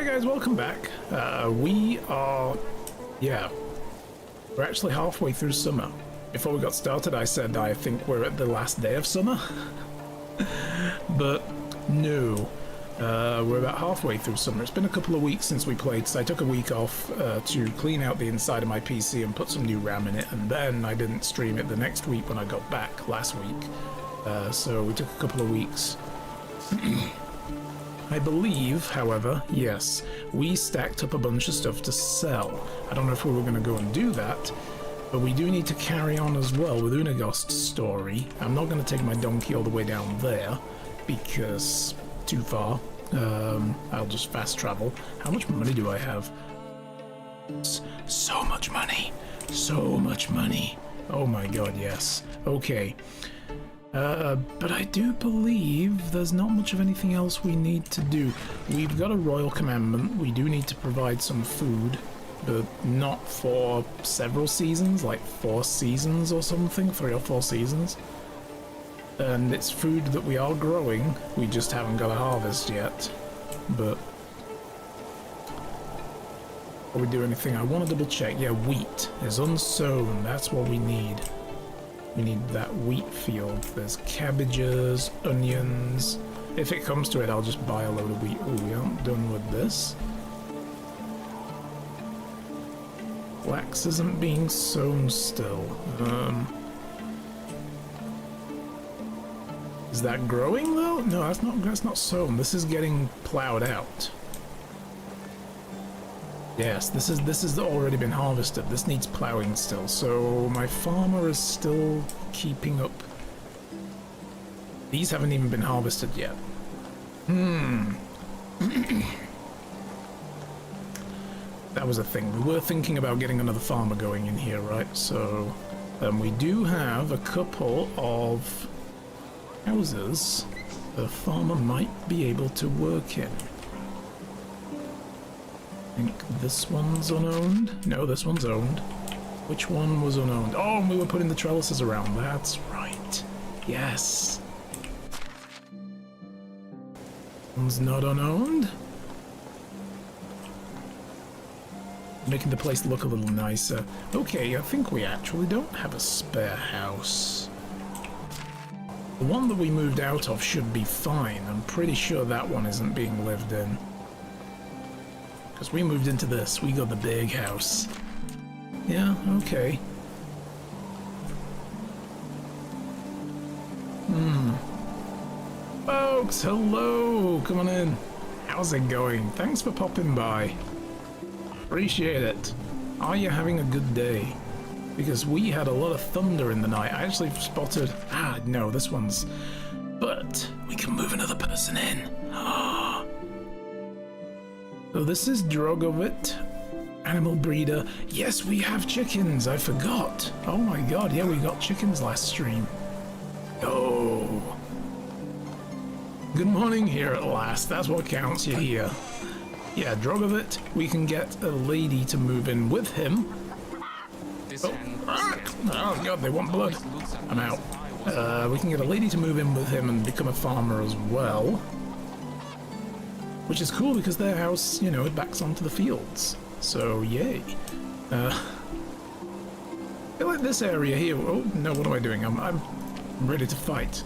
Hi guys, welcome back. We're actually halfway through summer. Before we got started, I said I think we're at the last day of summer. But no, we're about halfway through summer. It's been a couple of weeks since we played, so I took a week off to clean out the inside of my PC and put some new RAM in it, and then I didn't stream it the next week when I got back last week. So we took a couple of weeks. I believe, however, yes, we stacked up a bunch of stuff to sell. I don't know if we were going to go and do that, but we do need to carry on as well with Unagost's story. I'm not going to take my donkey all the way down there, because too far. I'll just fast travel. How much money do I have? So much money. So much money. Oh my god, yes. Okay. But I do believe there's not much of anything else we need to do. We've got a royal commandment. We do need to provide some food, but not for several seasons, like 4 seasons or something, 3 or 4 seasons. And it's food that we are growing. We just haven't got a harvest yet. But before we do anything, I want to double check. Yeah, wheat is unsown. That's what we need. We need that wheat field. There's cabbages, onions. If it comes to it, I'll just buy a load of wheat. Oh, we aren't done with this. Flax isn't being sown still. Is that growing though? No, that's not sown. This is getting plowed out. Yes, this has already been harvested. This needs plowing still, so my farmer is still keeping up. These haven't even been harvested yet. That was a thing. We were thinking about getting another farmer going in here, right? So, we do have a couple of houses the farmer might be able to work in. I think this one's unowned. No, this one's owned. Which one was unowned? Oh, and we were putting the trellises around. That's right. Yes. One's not unowned. Making the place look a little nicer. Okay, I think we actually don't have a spare house. The one that we moved out of should be fine. I'm pretty sure that one isn't being lived in. Because we moved into this, we got the big house. Yeah, okay. Folks, hello! Come on in. How's it going? Thanks for popping by. Appreciate it. Are you having a good day? Because we had a lot of thunder in the night. I actually spotted... Ah, no, this one's... But we can move another person in. So this is Drogovit, animal breeder. Yes, we have chickens. I forgot. Oh my god, yeah, we got chickens last stream. Oh. Good morning here at last. That's what counts. You're here. Yeah, Drogovit. We can get a lady to move in with him. Oh god, they want blood. I'm out. We can get a lady to move in with him and become a farmer as well. Which is cool because their house, you know, it backs onto the fields. So, yay. I feel like this area here... Oh, no, what am I doing? I'm ready to fight.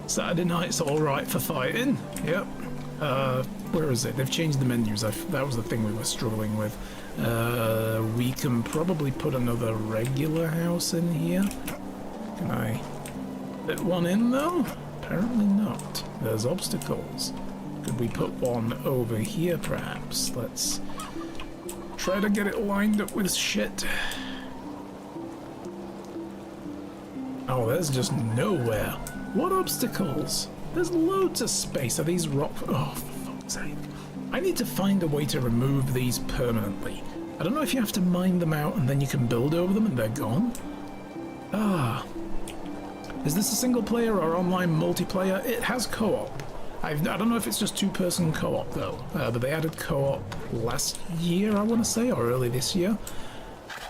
Saturday night's alright for fighting. Yep. Where is it? They've changed the menus. That was the thing we were struggling with. We can probably put another regular house in here. Can I fit one in, though? Apparently not. There's obstacles. Could we put one over here, perhaps? Let's try to get it lined up with shit. Oh, there's just nowhere. What obstacles? There's loads of space. Are these rock... Oh, for fuck's sake. I need to find a way to remove these permanently. I don't know if you have to mine them out and then you can build over them and they're gone. Ah. Is this a single player or online multiplayer? It has co-op. I don't know if it's just 2-person co-op though, but they added co-op last year, I want to say, or early this year.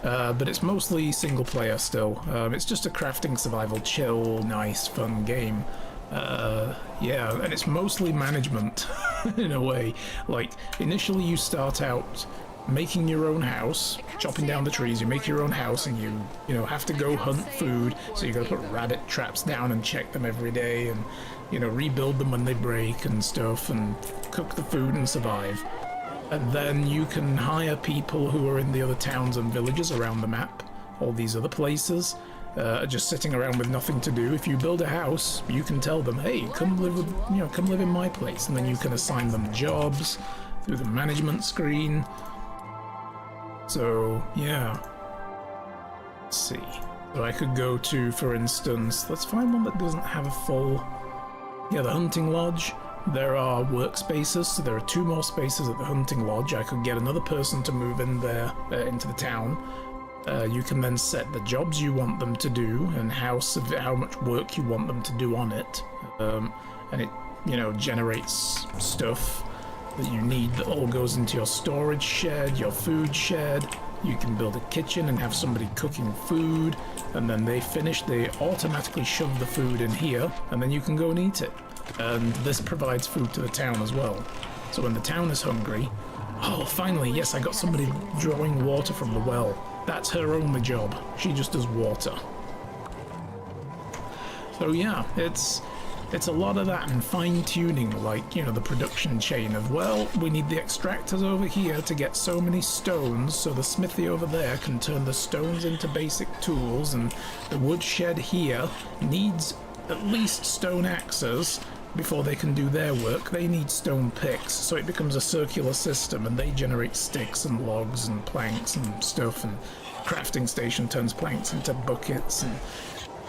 But it's mostly single player still. It's just a crafting, survival, chill, nice, fun game. Yeah, and it's mostly management. in a way. Like, initially you start out making your own house, chopping down the trees, you make your own house, and you know, have to go hunt food, so you gotta put rabbit traps down and check them every day, and, you know, rebuild them when they break and stuff, and cook the food and survive. And then you can hire people who are in the other towns and villages around the map, all these other places, just sitting around with nothing to do. If you build a house, you can tell them, hey, come live with, you know, come live in my place, and then you can assign them jobs through the management screen. So, yeah. Let's see. So I could go to, for instance, let's find one that doesn't have a full... Yeah, the hunting lodge. There are workspaces, so there are 2 more spaces at the hunting lodge. I could get another person to move in there, into the town. You can then set the jobs you want them to do and how much work you want them to do on it. And it, you know, generates stuff that you need that all goes into your storage shed, your food shed. You can build a kitchen and have somebody cooking food, and then they automatically shove the food in here, and then you can go and eat it. And this provides food to the town as well. So when the town is hungry... Oh, finally, yes, I got somebody drawing water from the well. That's her only job. She just does water. So yeah, it's a lot of that and fine-tuning, like, you know, the production chain of, well, we need the extractors over here to get so many stones, so the smithy over there can turn the stones into basic tools, and the woodshed here needs at least stone axes before they can do their work. They need stone picks, so it becomes a circular system, and they generate sticks and logs and planks and stuff, and crafting station turns planks into buckets, and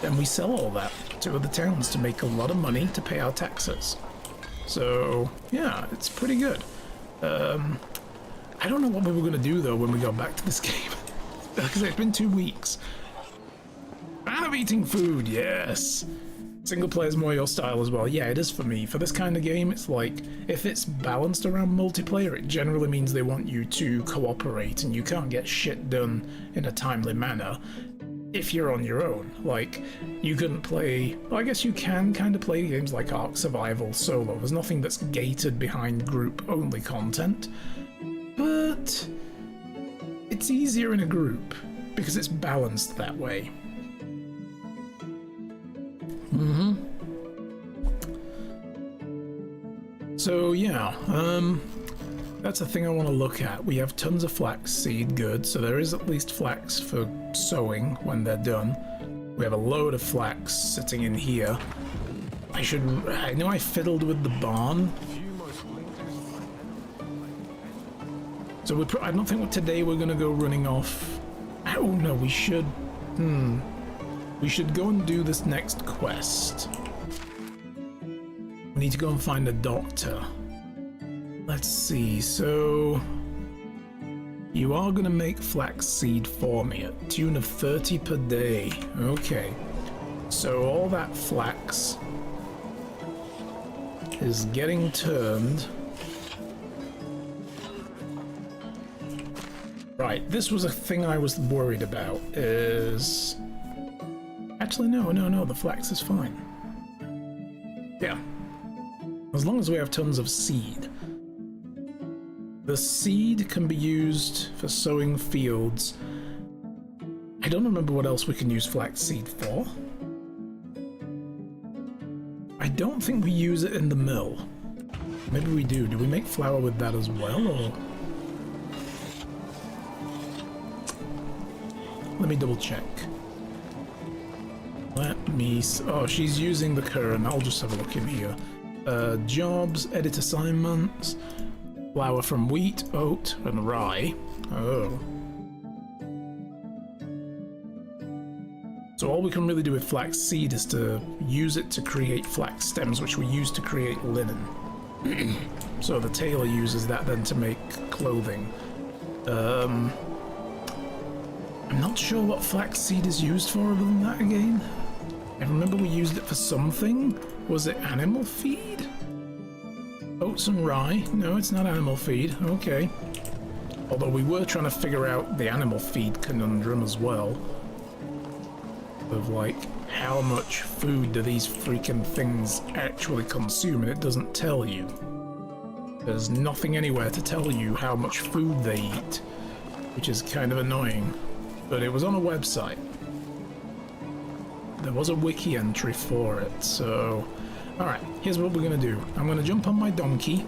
then we sell all that to other towns to make a lot of money to pay our taxes. So yeah, it's pretty good. I don't know what we were going to do though when we got back to this game, because it's been 2 weeks. Fan of eating food, yes. Single player is more your style as well. Yeah, it is for me. For this kind of game, it's like, if it's balanced around multiplayer, it generally means they want you to cooperate, and you can't get shit done in a timely manner if you're on your own. Like, you couldn't play... Well, I guess you can kind of play games like Ark Survival solo. There's nothing that's gated behind group-only content. But it's easier in a group, because it's balanced that way. So yeah, that's a thing I want to look at. We have tons of flax seed, good, so there is at least flax for sowing when they're done. We have a load of flax sitting in here. I know I fiddled with the barn. So I don't think today we're going to go running off. Oh no, we should... We should go and do this next quest. We need to go and find a doctor. Let's see, so... You are going to make flax seed for me at tune of 30 per day. Okay. So all that flax is getting turned. Right, this was a thing I was worried about, is... Actually, no, the flax is fine. Yeah. As long as we have tons of seed. The seed can be used for sowing fields. I don't remember what else we can use flax seed for. I don't think we use it in the mill. Maybe we do. Do we make flour with that as well, or...? Let me double check. Let me... Oh, she's using the current. I'll just have a look in here. Jobs, edit assignments, flour from wheat, oat, and rye. Oh. So all we can really do with flax seed is to use it to create flax stems, which we use to create linen. So the tailor uses that then to make clothing. I'm not sure what flax seed is used for other than that again. I remember we used it for something. Was it animal feed? Oats and rye? No, it's not animal feed. Okay. Although we were trying to figure out the animal feed conundrum as well. Of like, how much food do these freaking things actually consume, and it doesn't tell you. There's nothing anywhere to tell you how much food they eat, which is kind of annoying. But it was on a website. There was a wiki entry for it, so... Alright, here's what we're gonna do. I'm gonna jump on my donkey.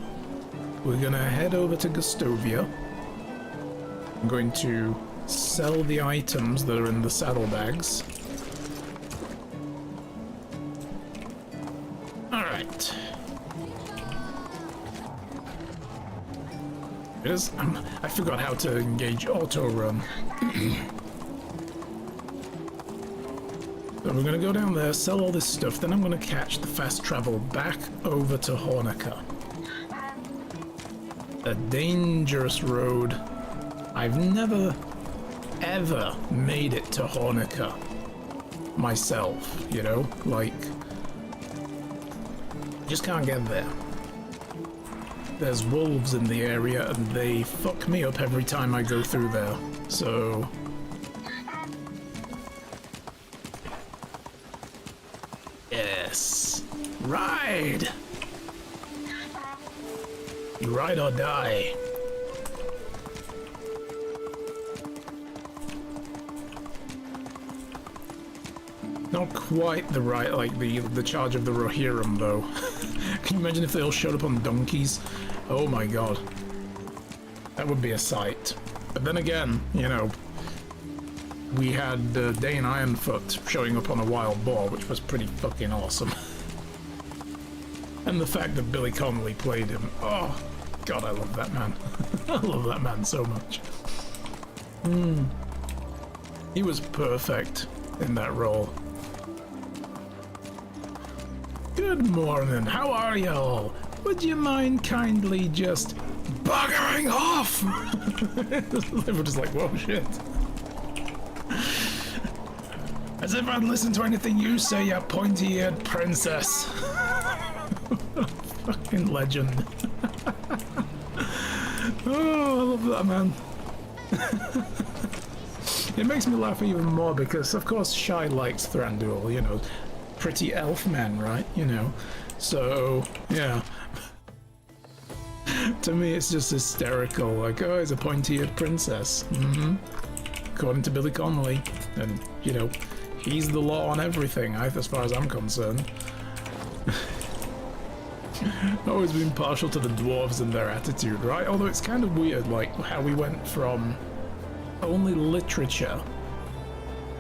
We're gonna head over to Gustovia. I'm going to sell the items that are in the saddlebags. Alright. It is... I forgot how to engage auto-run. So we're gonna go down there, sell all this stuff, then I'm gonna catch the fast travel back over to Hornica. A dangerous road. I've never, ever made it to Hornica myself, you know? Like, just can't get there. There's wolves in the area and they fuck me up every time I go through there, so... Yes! Ride! You ride or die. Not quite the right, like the charge of the Rohirrim though. Can you imagine if they all showed up on donkeys? Oh my god. That would be a sight. But then again, you know, we had Dane Ironfoot showing up on a wild boar, which was pretty fucking awesome. And the fact that Billy Connolly played him. Oh, God, I love that man. I love that man so much. He was perfect in that role. Good morning, how are y'all? Would you mind kindly just buggering off? They were just like, whoa, shit. As if I'd listen to anything you say, you pointy-eared princess. Fucking legend. Oh, I love that man. It makes me laugh even more because, of course, Shy likes Thranduil, you know. Pretty elf men, right? You know. So, yeah. To me, it's just hysterical. Like, oh, he's a pointy-eared princess. According to Billy Connolly. And, you know, he's the law on everything, as far as I'm concerned. Always been partial to the dwarves and their attitude, right? Although it's kind of weird, like, how we went from only literature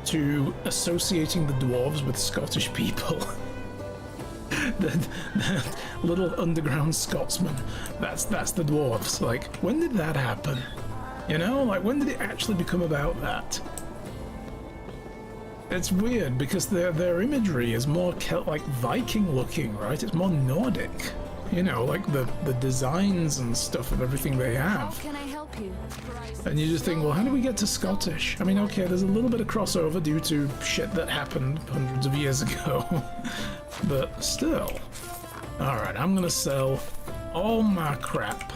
to associating the dwarves with Scottish people. the little underground Scotsman, that's the dwarves. Like, when did that happen? You know, like, when did it actually become about that? It's weird because their imagery is more like Viking looking, right? It's more Nordic. You know, like the designs and stuff of everything they have. How can I help you? And you just think, well, how do we get to Scottish? I mean, okay, there's a little bit of crossover due to shit that happened hundreds of years ago. But still. Alright, I'm gonna sell all my crap.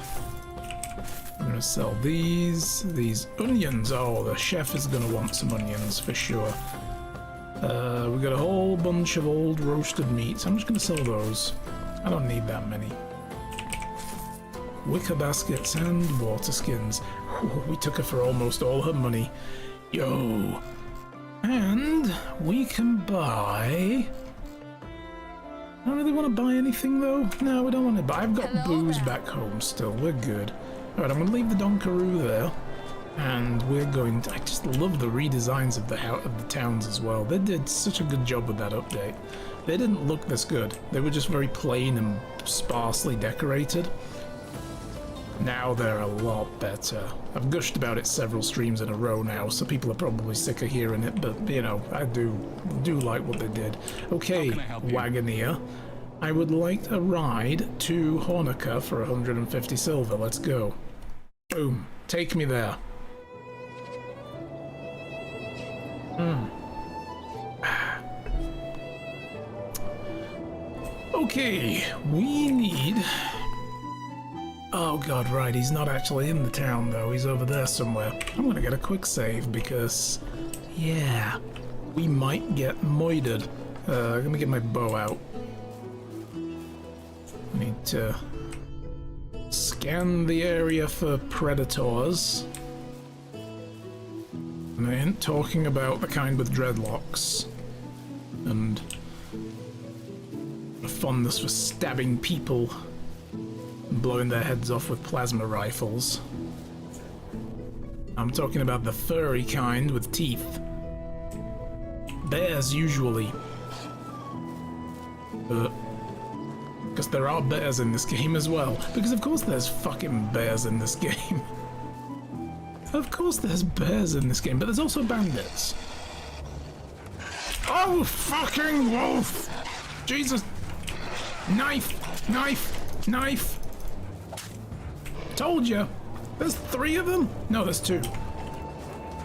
I'm gonna sell these onions. Oh, the chef is gonna want some onions for sure. We got a whole bunch of old roasted meats. I'm just gonna sell those. I don't need that many. Wicker baskets and water skins. We took her for almost all her money. Yo. And we can buy... I don't really want to buy anything though. No, we don't want to buy. I've got booze back home still. We're good. Alright, I'm going to leave the Donkaroo there. And we're going to... I just love the redesigns of the towns as well. They did such a good job with that update. They didn't look this good. They were just very plain and sparsely decorated. Now they're a lot better. I've gushed about it several streams in a row now, so people are probably sick of hearing it, but, you know, I do like what they did. Okay, Wagoneer. I would like a ride to Hornica for 150 silver. Let's go. Boom. Take me there. Okay, we need... Oh god, right, he's not actually in the town though, he's over there somewhere. I'm gonna get a quick save because, yeah, we might get moided. Let me get my bow out. I need to Scan the area for predators. And I ain't talking about the kind with dreadlocks and a fondness for stabbing people and blowing their heads off with plasma rifles. I'm talking about the furry kind with teeth. Bears, usually. Because there are bears in this game as well. Because of course there's fucking bears in this game. Of course there's bears in this game, but there's also bandits. Oh, fucking wolf! Jesus! Knife! Knife! Knife! Told you! There's 3 of them? No, there's 2.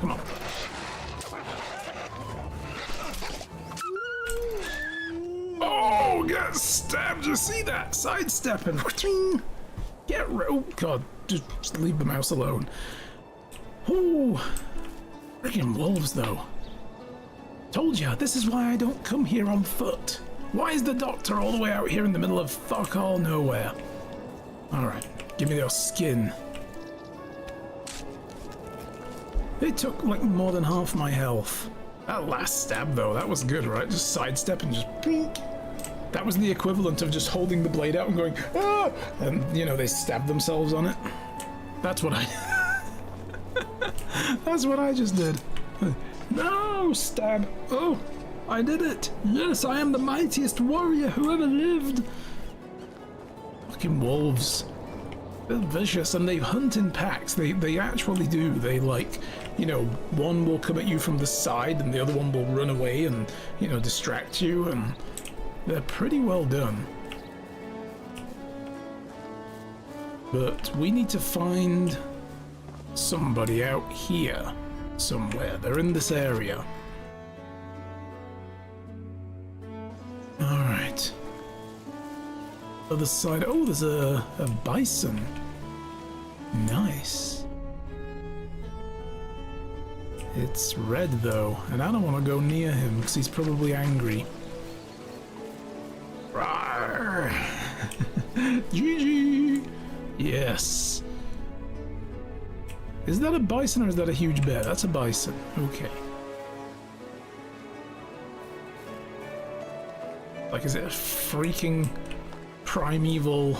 Come on. Oh, get stabbed! You see that? Sidestepping! Get oh god, just leave the mouse alone. Ooh, freaking wolves though. Told ya, this is why I don't come here on foot. Why is the doctor all the way out here in the middle of fuck all nowhere? Alright, give me your skin. It took like more than half my health. That last stab though, that was good, right? Just sidestep and just peek. That was the equivalent of just holding the blade out and going, ah! And, you know, they stab themselves on it. That's what I... That's what I just did. No, stab. Oh, I did it. Yes, I am the mightiest warrior who ever lived. Fucking wolves. They're vicious and they hunt in packs. They actually do. They like, you know, one will come at you from the side and the other one will run away and, you know, distract you, and they're pretty well done. But we need to find somebody out here somewhere. They're in this area. Alright. Other side. Oh, there's a bison. Nice. It's red though, and I don't want to go near him because he's probably angry. Rawr. GG! Yes. Is that a bison or is that a huge bear? That's a bison. Okay. Like, is it a freaking primeval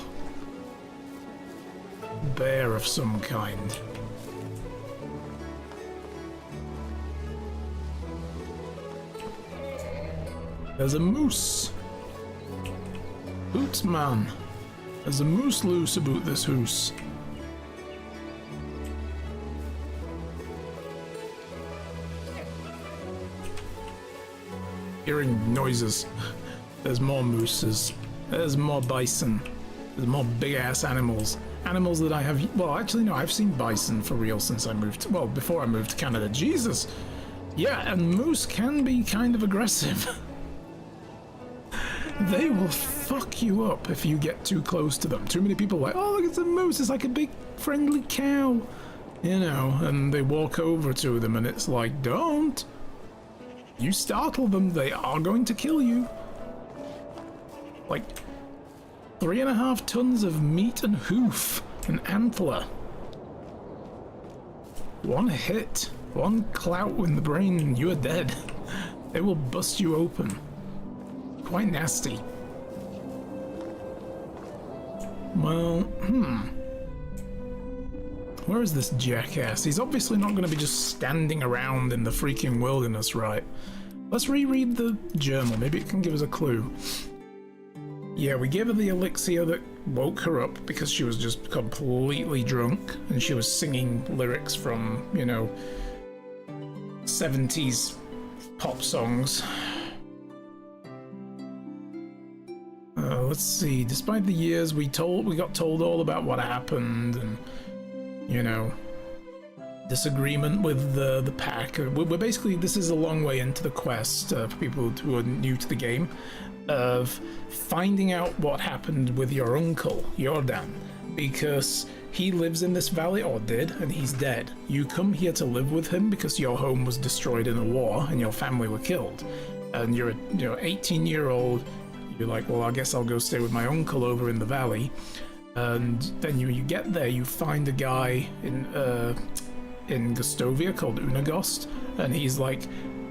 bear of some kind? There's a moose. Hoots, man. There's a moose loose about this hoose. Hearing noises. There's more mooses. There's more bison. There's more big-ass animals. Animals that I have... Well, actually, no, I've seen bison for real since I moved... Well, before I moved to Canada. Jesus! Yeah, and moose can be kind of aggressive. They will fuck you up if you get too close to them. Too many people are like, oh, look, it's a moose. It's like a big, friendly cow. You know, and they walk over to them and it's like, don't. You startle them, they are going to kill you. Like 3.5 tons of meat and hoof and antler. One hit, one clout in the brain, and you are dead. They will bust you open. Quite nasty. Well, where is this jackass? He's obviously not going to be just standing around in the freaking wilderness, right? Let's reread the journal. Maybe it can give us a clue. Yeah, we gave her the elixir that woke her up because she was just completely drunk and she was singing lyrics from, you know, 70s pop songs. Let's see. Despite the years, we got told all about what happened, and you know, disagreement with the pack. We're basically, this is a long way into the quest for people who are new to the game, of finding out what happened with your uncle, Jordan, because he lives in this valley, or did, and he's dead. You come here to live with him because your home was destroyed in a war and your family were killed, and you're a 18-year-old. You're like, well, I guess I'll go stay with my uncle over in the valley. And then you get there, you find a guy in Gustovia called Unagost, and he's like,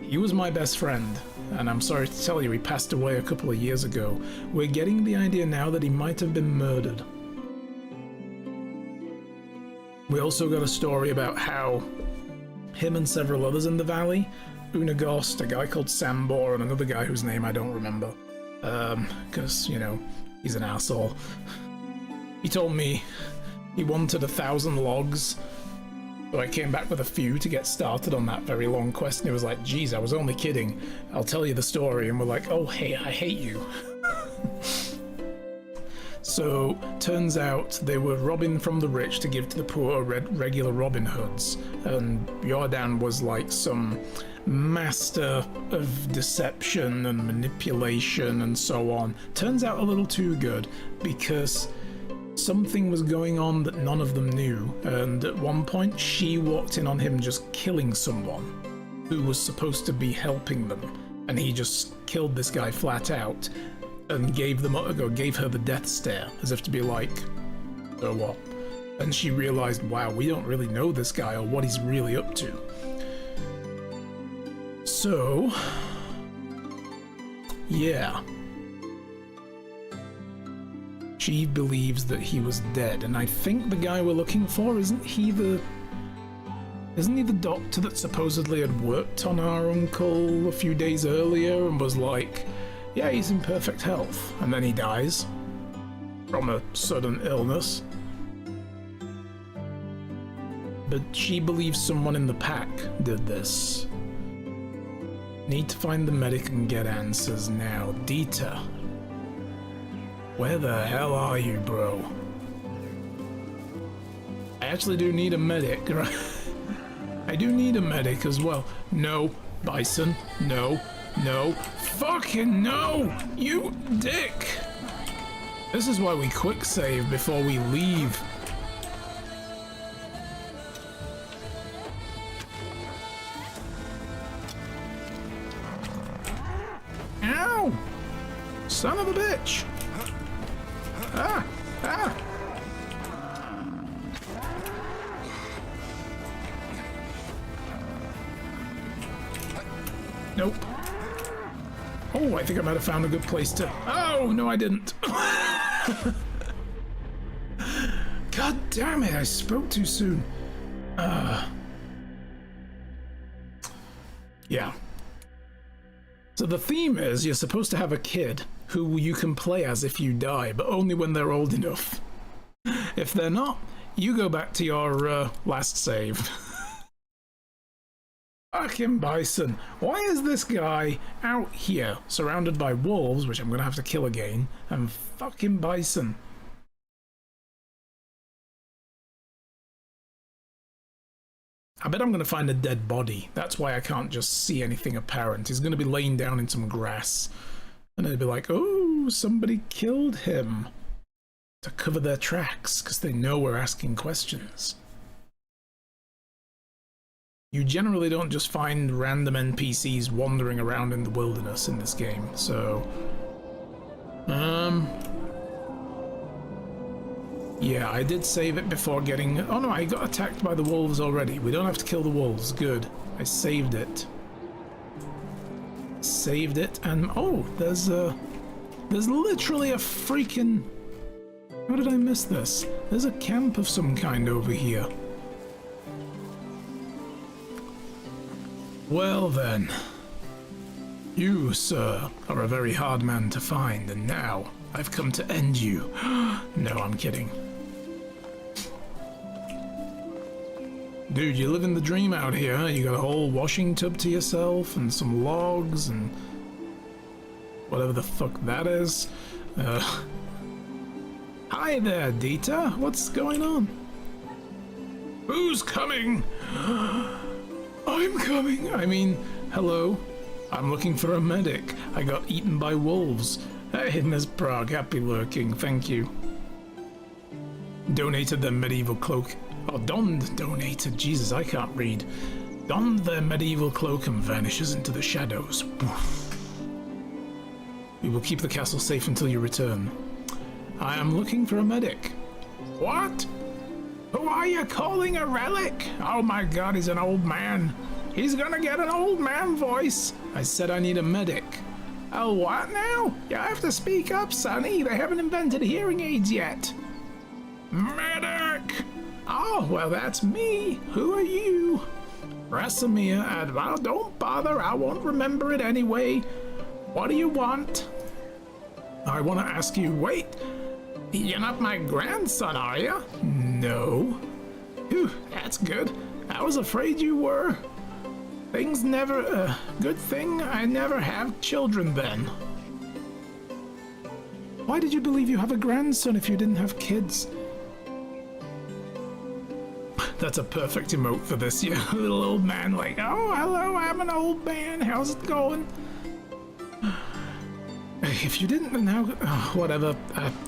he was my best friend, and I'm sorry to tell you, he passed away a couple of years ago. We're getting the idea now that he might have been murdered. We also got a story about how him and several others in the valley, Unagost, a guy called Sambor, and another guy whose name I don't remember, because, you know, he's an asshole. He told me he wanted 1,000 logs, so I came back with a few to get started on that very long quest, and he was like, geez, I was only kidding. I'll tell you the story. And we're like, oh, hey, I hate you. So, turns out they were robbing from the rich to give to the poor, regular Robin Hoods, and Jordan was like some master of deception and manipulation and so on. Turns out a little too good, because something was going on that none of them knew, and at one point she walked in on him just killing someone who was supposed to be helping them, and he just killed this guy flat out and gave her the death stare, as if to be like, so what? And she realized, wow, we don't really know this guy or what he's really up to. So, yeah. She believes that he was dead, and I think the guy we're looking for, isn't he the doctor that supposedly had worked on our uncle a few days earlier and was like, yeah, he's in perfect health, and then he dies from a sudden illness. But she believes someone in the pack did this. Need to find the medic and get answers now. Dieter. Where the hell are you, bro? I actually do need a medic, right? I do need a medic as well. No, Bison. No. No. Fucking no! You dick! This is why we quick save before we leave. Ow! Son of a bitch! Ah! Ah! Nope. Oh, I think I might have found a good place to... Oh, no I didn't. God damn it, I spoke too soon. Yeah. So the theme is you're supposed to have a kid who you can play as if you die, but only when they're old enough. If they're not, you go back to your last save. Fucking Bison. Why is this guy out here, surrounded by wolves, which I'm gonna have to kill again, and fucking Bison? I bet I'm gonna find a dead body. That's why I can't just see anything apparent. He's gonna be laying down in some grass. And it'll be like, oh, somebody killed him. To cover their tracks, because they know we're asking questions. You generally don't just find random NPCs wandering around in the wilderness in this game, so... Yeah, I did save it before getting... Oh no, I got attacked by the wolves already. We don't have to kill the wolves. Good. I saved it. Saved it, and... Oh, there's literally a freaking... How did I miss this? There's a camp of some kind over here. Well then, you, sir, are a very hard man to find, and now I've come to end you. No, I'm kidding. Dude, you're living the dream out here. You got a whole washing tub to yourself, and some logs, and whatever the fuck that is. Hi there, Dieter. What's going on? Who's coming? I'm coming. I mean, hello. I'm looking for a medic. I got eaten by wolves. Hey, Miss Prague, happy lurking. Thank you. Donated their medieval cloak. Oh, donated. Jesus, I can't read. Donned their medieval cloak and vanishes into the shadows. Poof. We will keep the castle safe until you return. I am looking for a medic. What? Who are you calling a relic? Oh my god, he's an old man. He's gonna get an old man voice. I said I need a medic. Oh, what now? You have to speak up, Sonny. They haven't invented hearing aids yet. Medic! Oh, well, that's me. Who are you? Rasamir, well, don't bother. I won't remember it anyway. What do you want? I want to ask you, wait. You're not my grandson, are you? No. Phew, that's good. I was afraid you were. Things never... good thing I never have children then. Why did you believe you have a grandson if you didn't have kids? That's a perfect emote for this, you little old man, like, oh, hello, I'm an old man, how's it going? If you didn't, now, whatever.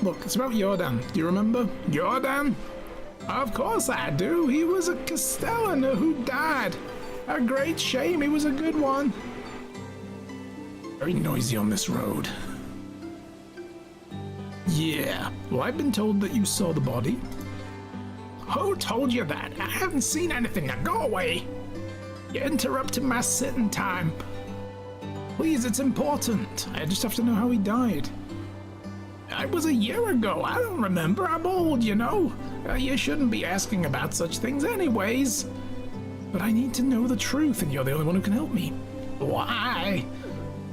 Look, it's about Jordan. Do you remember? Jordan? Of course I do. He was a Castellan who died. A great shame. He was a good one. Very noisy on this road. Yeah. Well, I've been told that you saw the body. Who told you that? I haven't seen anything. Now go away. You're interrupting my sitting time. Please, it's important. I just have to know how he died. It was a year ago. I don't remember. I'm old, you know. You shouldn't be asking about such things anyways. But I need to know the truth, and you're the only one who can help me. Why?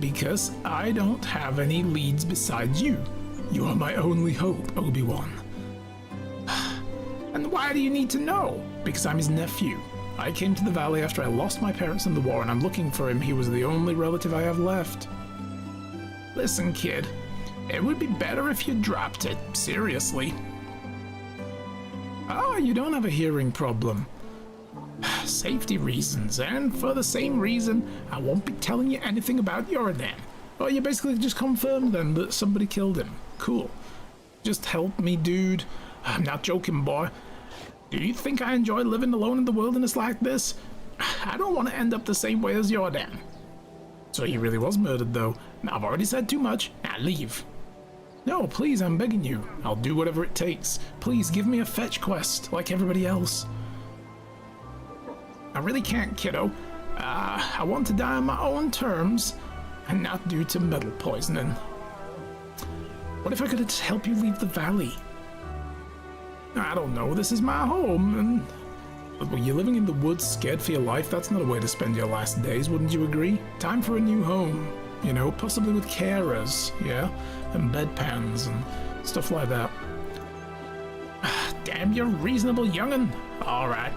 Because I don't have any leads besides you. You are my only hope, Obi-Wan. And why do you need to know? Because I'm his nephew. I came to the valley after I lost my parents in the war, and I'm looking for him. He was the only relative I have left. Listen, kid. It would be better if you dropped it. Seriously. Oh, you don't have a hearing problem. Safety reasons, and for the same reason, I won't be telling you anything about Jordan. Oh, you basically just confirmed then that somebody killed him. Cool. Just help me, dude. I'm not joking, boy. Do you think I enjoy living alone in the wilderness like this? I don't want to end up the same way as Jordan. So he really was murdered, though. I've already said too much. Now leave. No, please, I'm begging you. I'll do whatever it takes. Please, give me a fetch quest, like everybody else. I really can't, kiddo. I want to die on my own terms, and not due to metal poisoning. What if I could help you leave the valley? I don't know, this is my home, and... Well, you're living in the woods scared for your life, that's not a way to spend your last days, wouldn't you agree? Time for a new home, you know, possibly with carers, yeah? And bedpans and stuff like that. Damn, you're reasonable young'un. Alright.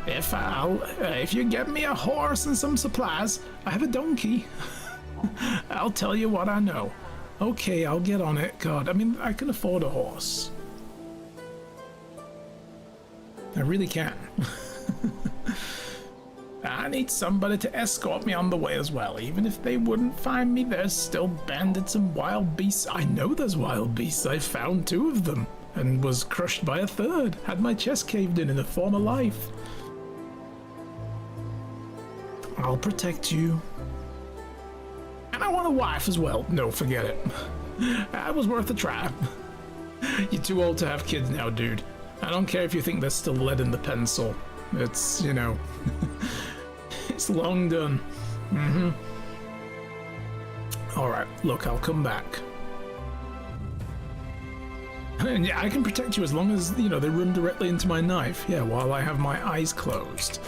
If you get me a horse and some supplies, I have a donkey. I'll tell you what I know. Okay, I'll get on it. God, I mean, I can afford a horse. I really can. I need somebody to escort me on the way as well. Even if they wouldn't find me, there's still bandits and wild beasts. I know there's wild beasts. I found 2 of them and was crushed by a 3rd. Had my chest caved in a former life. I'll protect you. And I want a wife as well. No, forget it. That was worth a try. You're too old to have kids now, dude. I don't care if you think there's still lead in the pencil. It's, you know, it's long done. Alright, look, I'll come back. And yeah, I can protect you as long as, you know, they run directly into my knife. Yeah, while I have my eyes closed.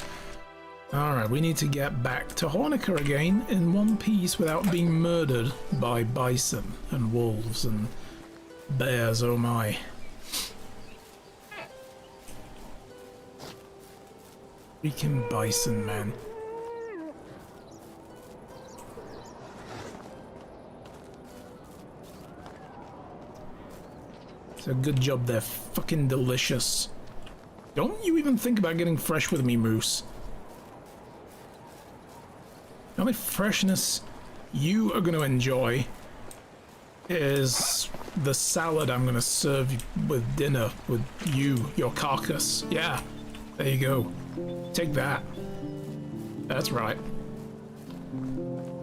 Alright, we need to get back to Hornica again in one piece without being murdered by bison and wolves and bears, oh my. Freaking bison, man. It's a good job, they're fucking delicious. Don't you even think about getting fresh with me, Moose. The only freshness you are going to enjoy is the salad I'm going to serve with dinner with you, your carcass. Yeah, there you go. Take that. That's right.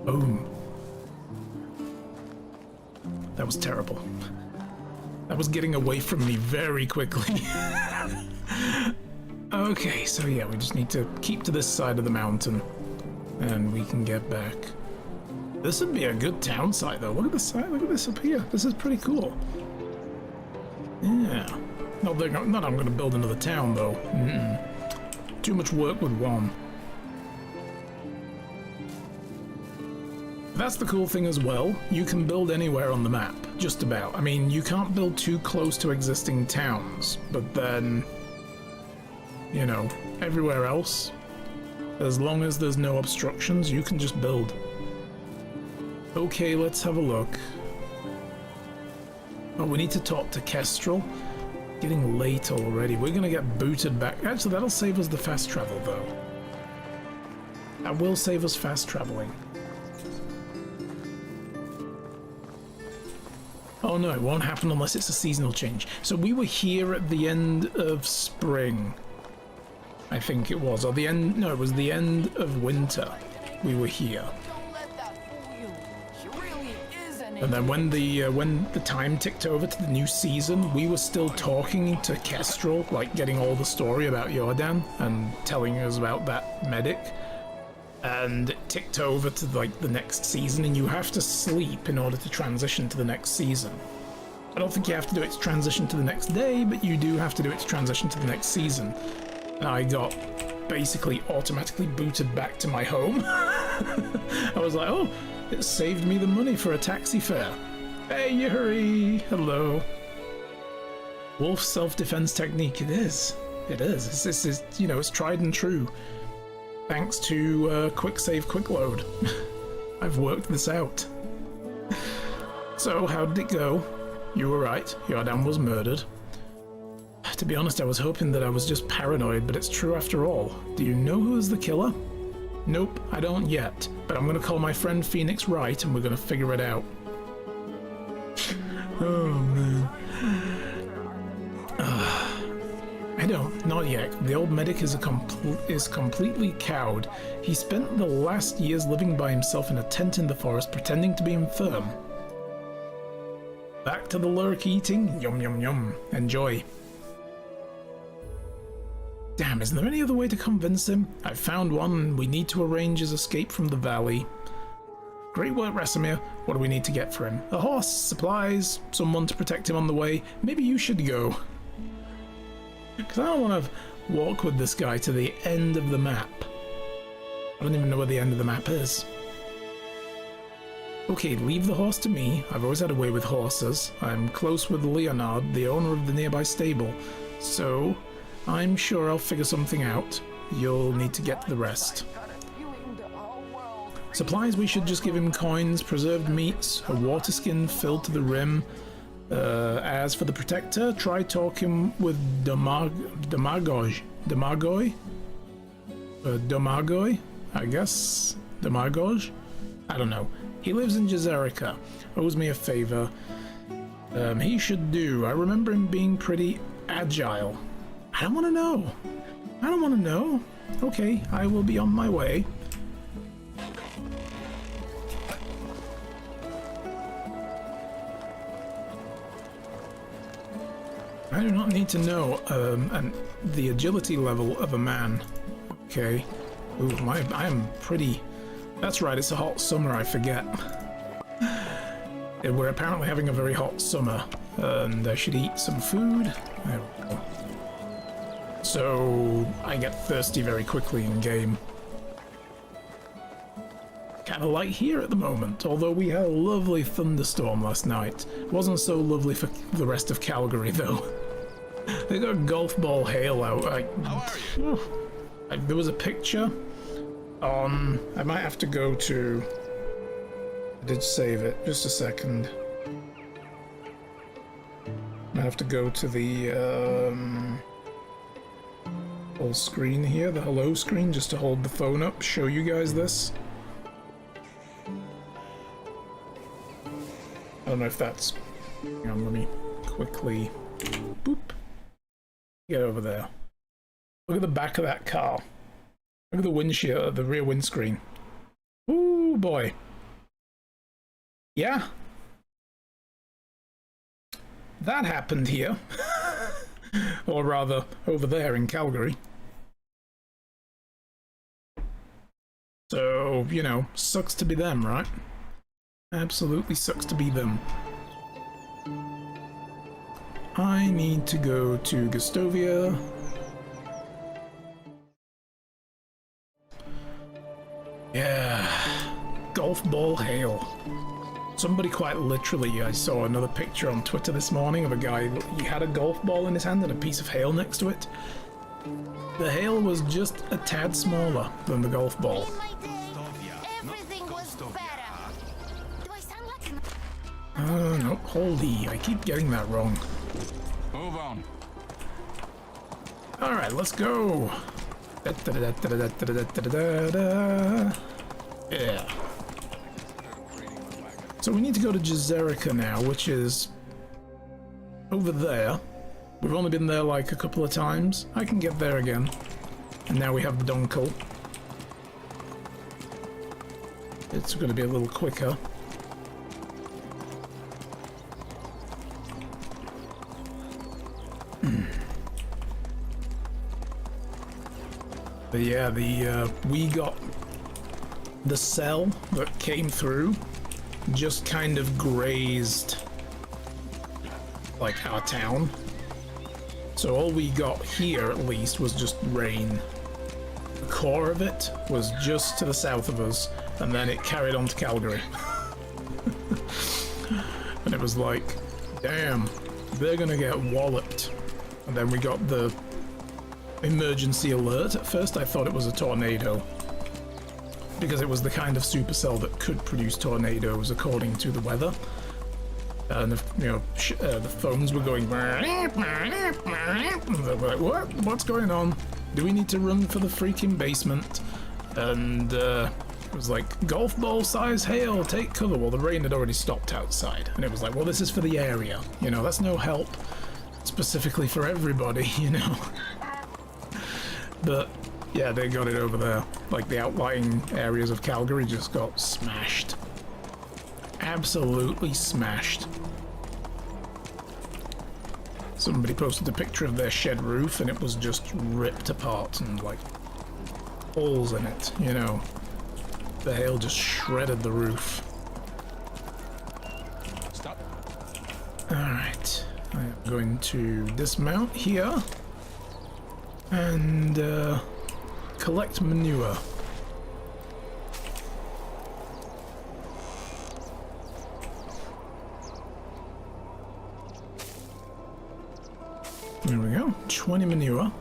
Boom. That was terrible. That was getting away from me very quickly. Okay, so yeah, we just need to keep to this side of the mountain and we can get back. This would be a good town site though. Look at the site, look at this up here. This is pretty cool. Yeah. Not that I'm going to build another town though. Too much work with one. That's the cool thing as well. You can build anywhere on the map, just about. I mean, you can't build too close to existing towns, but then, you know, everywhere else, as long as there's no obstructions, you can just build. Okay, let's have a look. Oh, we need to talk to Kestrel. Getting late already. We're gonna get booted back. Actually, that'll save us the fast travel, though. That will save us fast traveling. Oh no, it won't happen unless it's a seasonal change. So we were here at the end of spring. I think it was. Or the end... No, it was the end of winter. We were here. And then when the time ticked over to the new season, we were still talking to Kestrel, like getting all the story about Jordan and telling us about that medic. And it ticked over to like the next season, and you have to sleep in order to transition to the next season. I don't think you have to do it to transition to the next day, but you do have to do it to transition to the next season. And I got basically automatically booted back to my home. I was like, oh, it saved me the money for a taxi fare. Hey, Yuri! Hello. Wolf self-defense technique. It is. It is. This is, you know, it's tried and true. Thanks to quick save, quick load. I've worked this out. So, how did it go? You were right. Jordan was murdered. To be honest, I was hoping that I was just paranoid, but it's true after all. Do you know who is the killer? Nope, I don't yet, but I'm gonna call my friend Phoenix Wright and we're gonna figure it out. Oh man. I don't, not yet. The old medic is completely cowed. He spent the last years living by himself in a tent in the forest pretending to be infirm. Back to the lurk eating? Yum yum yum. Enjoy. Damn, isn't there any other way to convince him? I've found one. We need to arrange his escape from the valley. Great work, Rasimir. What do we need to get for him? A horse, supplies, someone to protect him on the way. Maybe you should go. Because I don't want to walk with this guy to the end of the map. I don't even know where the end of the map is. Okay, leave the horse to me. I've always had a way with horses. I'm close with Leonard, the owner of the nearby stable. So I'm sure I'll figure something out. You'll need to get the rest. Supplies, we should just give him coins, preserved meats, a water skin filled to the rim. As for the protector, try talking with Domargoy, I guess. Domargoj? I don't know. He lives in Jezerica. Owes me a favor. He should do. I remember him being pretty agile. I don't want to know. I don't want to know. Okay, I will be on my way. I do not need to know the agility level of a man. Okay. Ooh, I am pretty... That's right, it's a hot summer, I forget. We're apparently having a very hot summer, and I should eat some food. There we go. So I get thirsty very quickly in game. Kind of like here at the moment, although we had a lovely thunderstorm last night. Wasn't so lovely for the rest of Calgary though. They got golf ball hail out. How are you? There was a picture on... I might have to go to... I did save it. Just a second. I have to go to the whole screen here, the hello screen, just to hold the phone up, show you guys this. I don't know if that's... Hang on, let me quickly... Boop. Get over there. Look at the back of that car. Look at the windshield, the rear windscreen. Ooh, boy. Yeah? that happened here. Or rather, over there in Calgary. So, you know, sucks to be them, right? Absolutely sucks to be them. I need to go to Gustovia. Yeah. Golf ball hail. Somebody quite literally, I saw another picture on Twitter this morning of a guy, he had a golf ball in his hand and a piece of hail next to it. The hail was just a tad smaller than the golf ball. Oh, no, holy, I keep getting that wrong. Move on. Alright, let's go. Yeah. So we need to go to Jezerica now, which is over there. We've only been there like a couple of times. I can get there again. And now we have the Dunkel. It's going to be a little quicker. But yeah, we got the cell that came through just kind of grazed like our town. So all we got here at least was just rain. The core of it was just to the south of us, and then it carried on to Calgary. And it was like, damn, they're gonna get walloped. And then we got the emergency alert. At first I thought it was a tornado, because it was the kind of supercell that could produce tornadoes according to the weather. And the phones were going. And they were like, what's going on? Do we need to run for the freaking basement? And it was like, golf ball size hail, take cover. Well, the rain had already stopped outside, and it was like, well, this is for the area. You know, that's no help specifically for everybody. You know. But yeah, they got it over there. Like the outlying areas of Calgary just got smashed. Absolutely smashed. Somebody posted a picture of their shed roof and it was just ripped apart and like holes in it, you know. The hail just shredded the roof. Stop. Alright, I am going to dismount here and collect manure. There we go, 20 manure.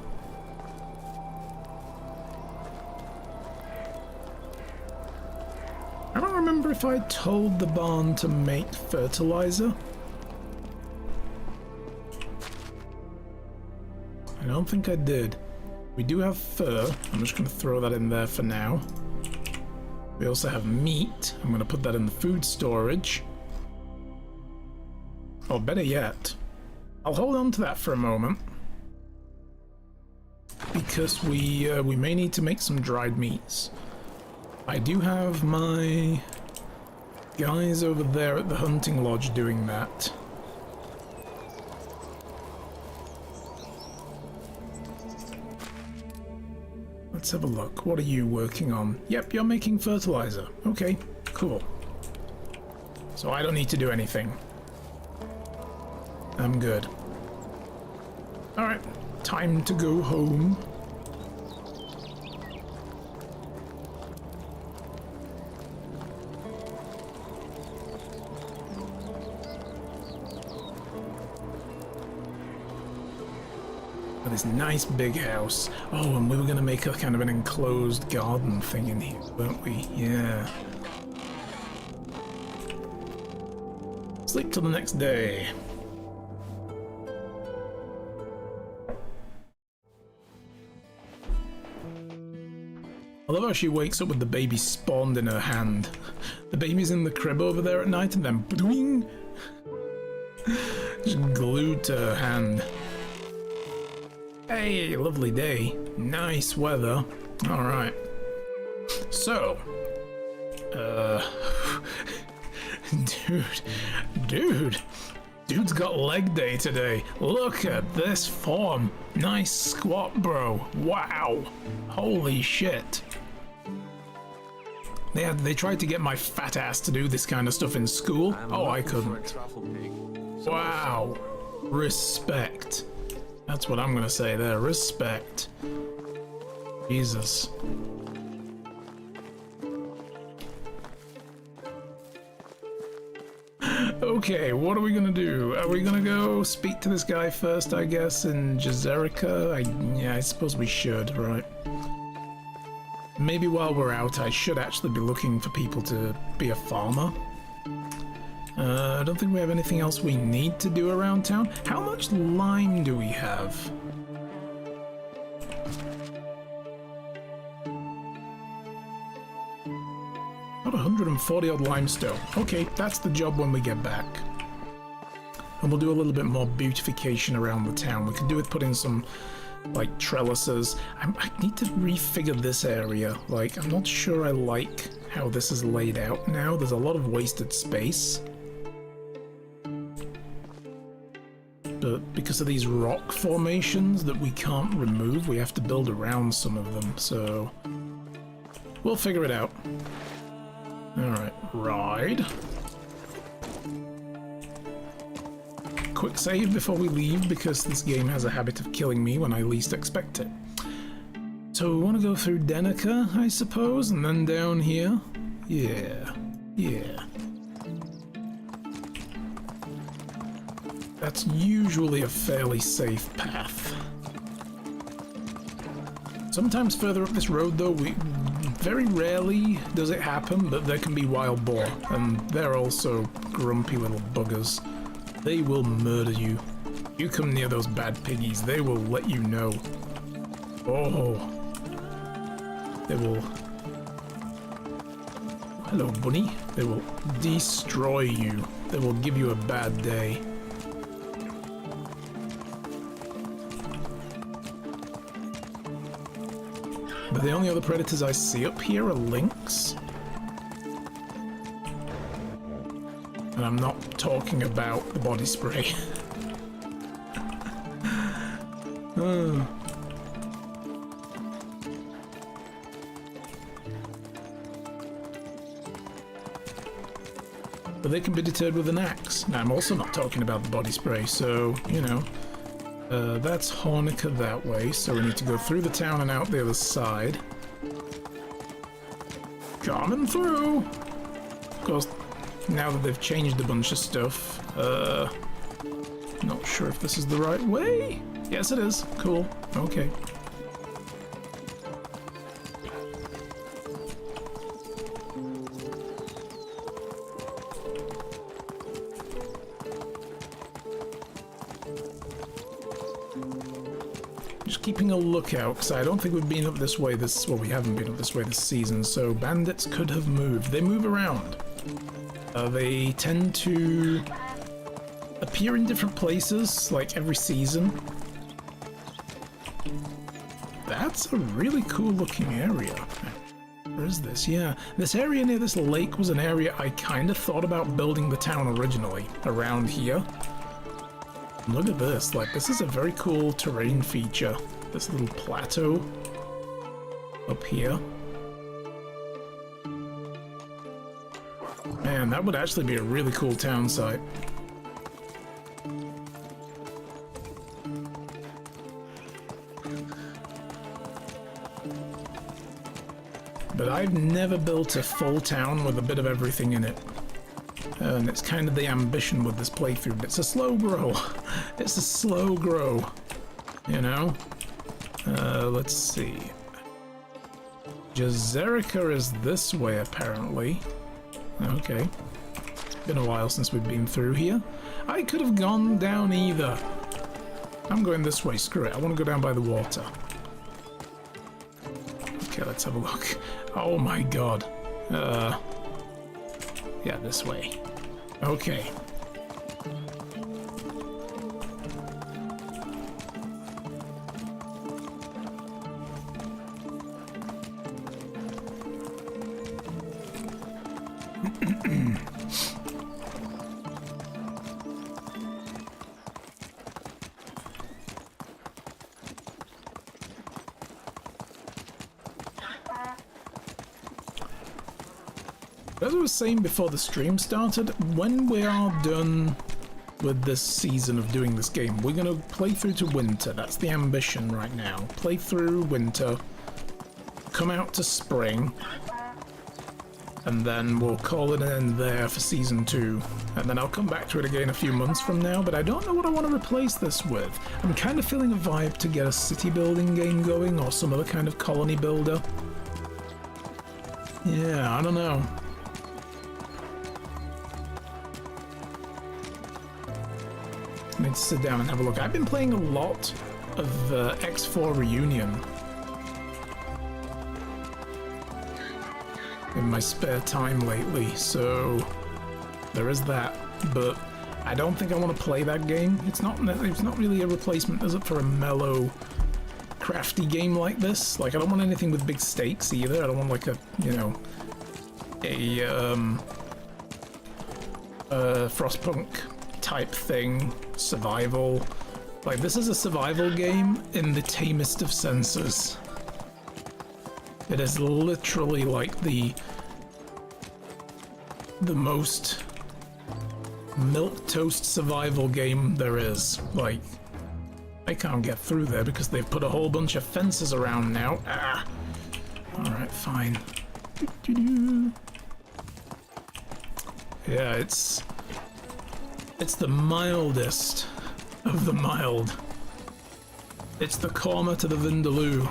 I don't remember if I told the barn to make fertilizer. I don't think I did. We do have fur. I'm just going to throw that in there for now. We also have meat. I'm going to put that in the food storage. Or better yet, I'll hold on to that for a moment, because we may need to make some dried meats. I do have my guys over there at the hunting lodge doing that. Let's have a look. What are you working on? Yep, you're making fertilizer. Okay, cool. So I don't need to do anything. I'm good. Alright, time to go home. This nice big house. Oh, and we were going to make a kind of an enclosed garden thing in here, weren't we? Yeah. Sleep till the next day. I love how she wakes up with the baby spawned in her hand. The baby's in the crib over there at night and then boing, just glued to her hand. Hey, lovely day. Nice weather. Alright. So. Dude. Dude's got leg day today. Look at this form. Nice squat, bro. Wow. Holy shit. They tried to get my fat ass to do this kind of stuff in school. Oh, I couldn't. Wow. Respect. That's what I'm gonna say there. Respect. Jesus. Okay, what are we gonna do? Are we gonna go speak to this guy first, I guess, in Jazerica? Yeah, I suppose we should, right? Maybe while we're out, I should actually be looking for people to be a farmer. I don't think we have anything else we need to do around town. How much lime do we have? About 140 odd limestone. Okay, that's the job when we get back. And we'll do a little bit more beautification around the town. We could do with putting some, like, trellises. I need to refigure this area. Like, I'm not sure I like how this is laid out now. There's a lot of wasted space. But because of these rock formations that we can't remove, we have to build around some of them, so we'll figure it out. Alright, ride. Quick save before we leave, because this game has a habit of killing me when I least expect it. So we want to go through Denica, I suppose, and then down here. Yeah. That's usually a fairly safe path. Sometimes further up this road, though, very rarely does it happen, but there can be wild boar, and they're also grumpy little buggers. They will murder you. You come near those bad piggies, they will let you know. Oh. They will... Hello, bunny. They will destroy you. They will give you a bad day. But the only other predators I see up here are lynx. And I'm not talking about the body spray. But they can be deterred with an axe. Now, I'm also not talking about the body spray, so, you know. That's Hornica that way, so we need to go through the town and out the other side. Coming through! Of course, now that they've changed a bunch of stuff, not sure if this is the right way? Yes, it is. Cool. Okay. Just keeping a lookout, because I don't think we've been up this way well, we haven't been up this way this season, so bandits could have moved. They move around. They tend to appear in different places, like every season. That's a really cool looking area. Where is this? Yeah, this area near this lake was an area I kind of thought about building the town originally, around here. Look at this, like, this is a very cool terrain feature. This little plateau up here. Man, that would actually be a really cool town site. But I've never built a full town with a bit of everything in it. And it's kind of the ambition with this playthrough, but it's a slow grow. It's a slow grow, you know? Let's see. Jazerica is this way, apparently. Okay. It's been a while since we've been through here. I could have gone down either. I'm going this way, screw it. I want to go down by the water. Okay, let's have a look. Oh my god. Yeah, this way. Okay. As I was saying before the stream started, when we are done with this season of doing this game, we're going to play through to winter. That's the ambition right now. Play through winter, come out to spring, and then we'll call it an end there for season 2. And then I'll come back to it again a few months from now, but I don't know what I want to replace this with. I'm kind of feeling a vibe to get a city building game going, or some other kind of colony builder. Yeah, I don't know. I need to sit down and have a look. I've been playing a lot of X4 Reunion in my spare time lately, so there is that. But I don't think I want to play that game. It's not really a replacement, is it, for a mellow, crafty game like this? Like, I don't want anything with big stakes either. I don't want like a, you know, a Frostpunk type thing, survival. Like, this is a survival game in the tamest of senses. It is literally like the most milquetoast survival game there is. Like, I can't get through there because they've put a whole bunch of fences around now. Ah! Alright, fine. Yeah, it's the mildest of the mild. It's the Korma to the Vindaloo.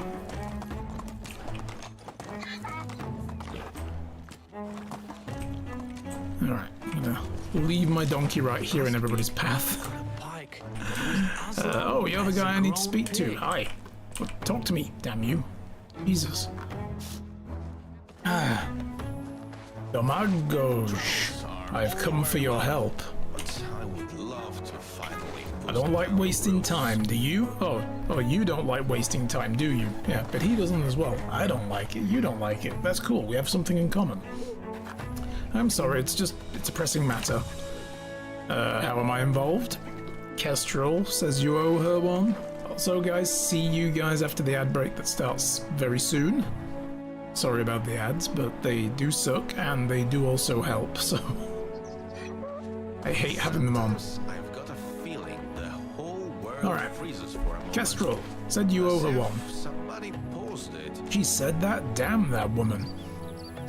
Alright, I'm gonna leave my donkey right here in everybody's path. Oh, you're the guy I need to speak to. Hi. Talk to me, damn you. Jesus. Ah. Domagoj, I've come for your help. I don't like wasting time, do you? Oh, you don't like wasting time, do you? Yeah, but he doesn't as well. I don't like it, you don't like it. That's cool, we have something in common. I'm sorry, it's a pressing matter. How am I involved? Kestrel says you owe her one. Also, guys, see you guys after the ad break that starts very soon. Sorry about the ads, but they do suck, and they do also help, so... I hate having them on. I've got a feeling the whole world Alright. freezes for a moment. Kestrel said you owe her one. Somebody paused it. She said that? Damn that woman.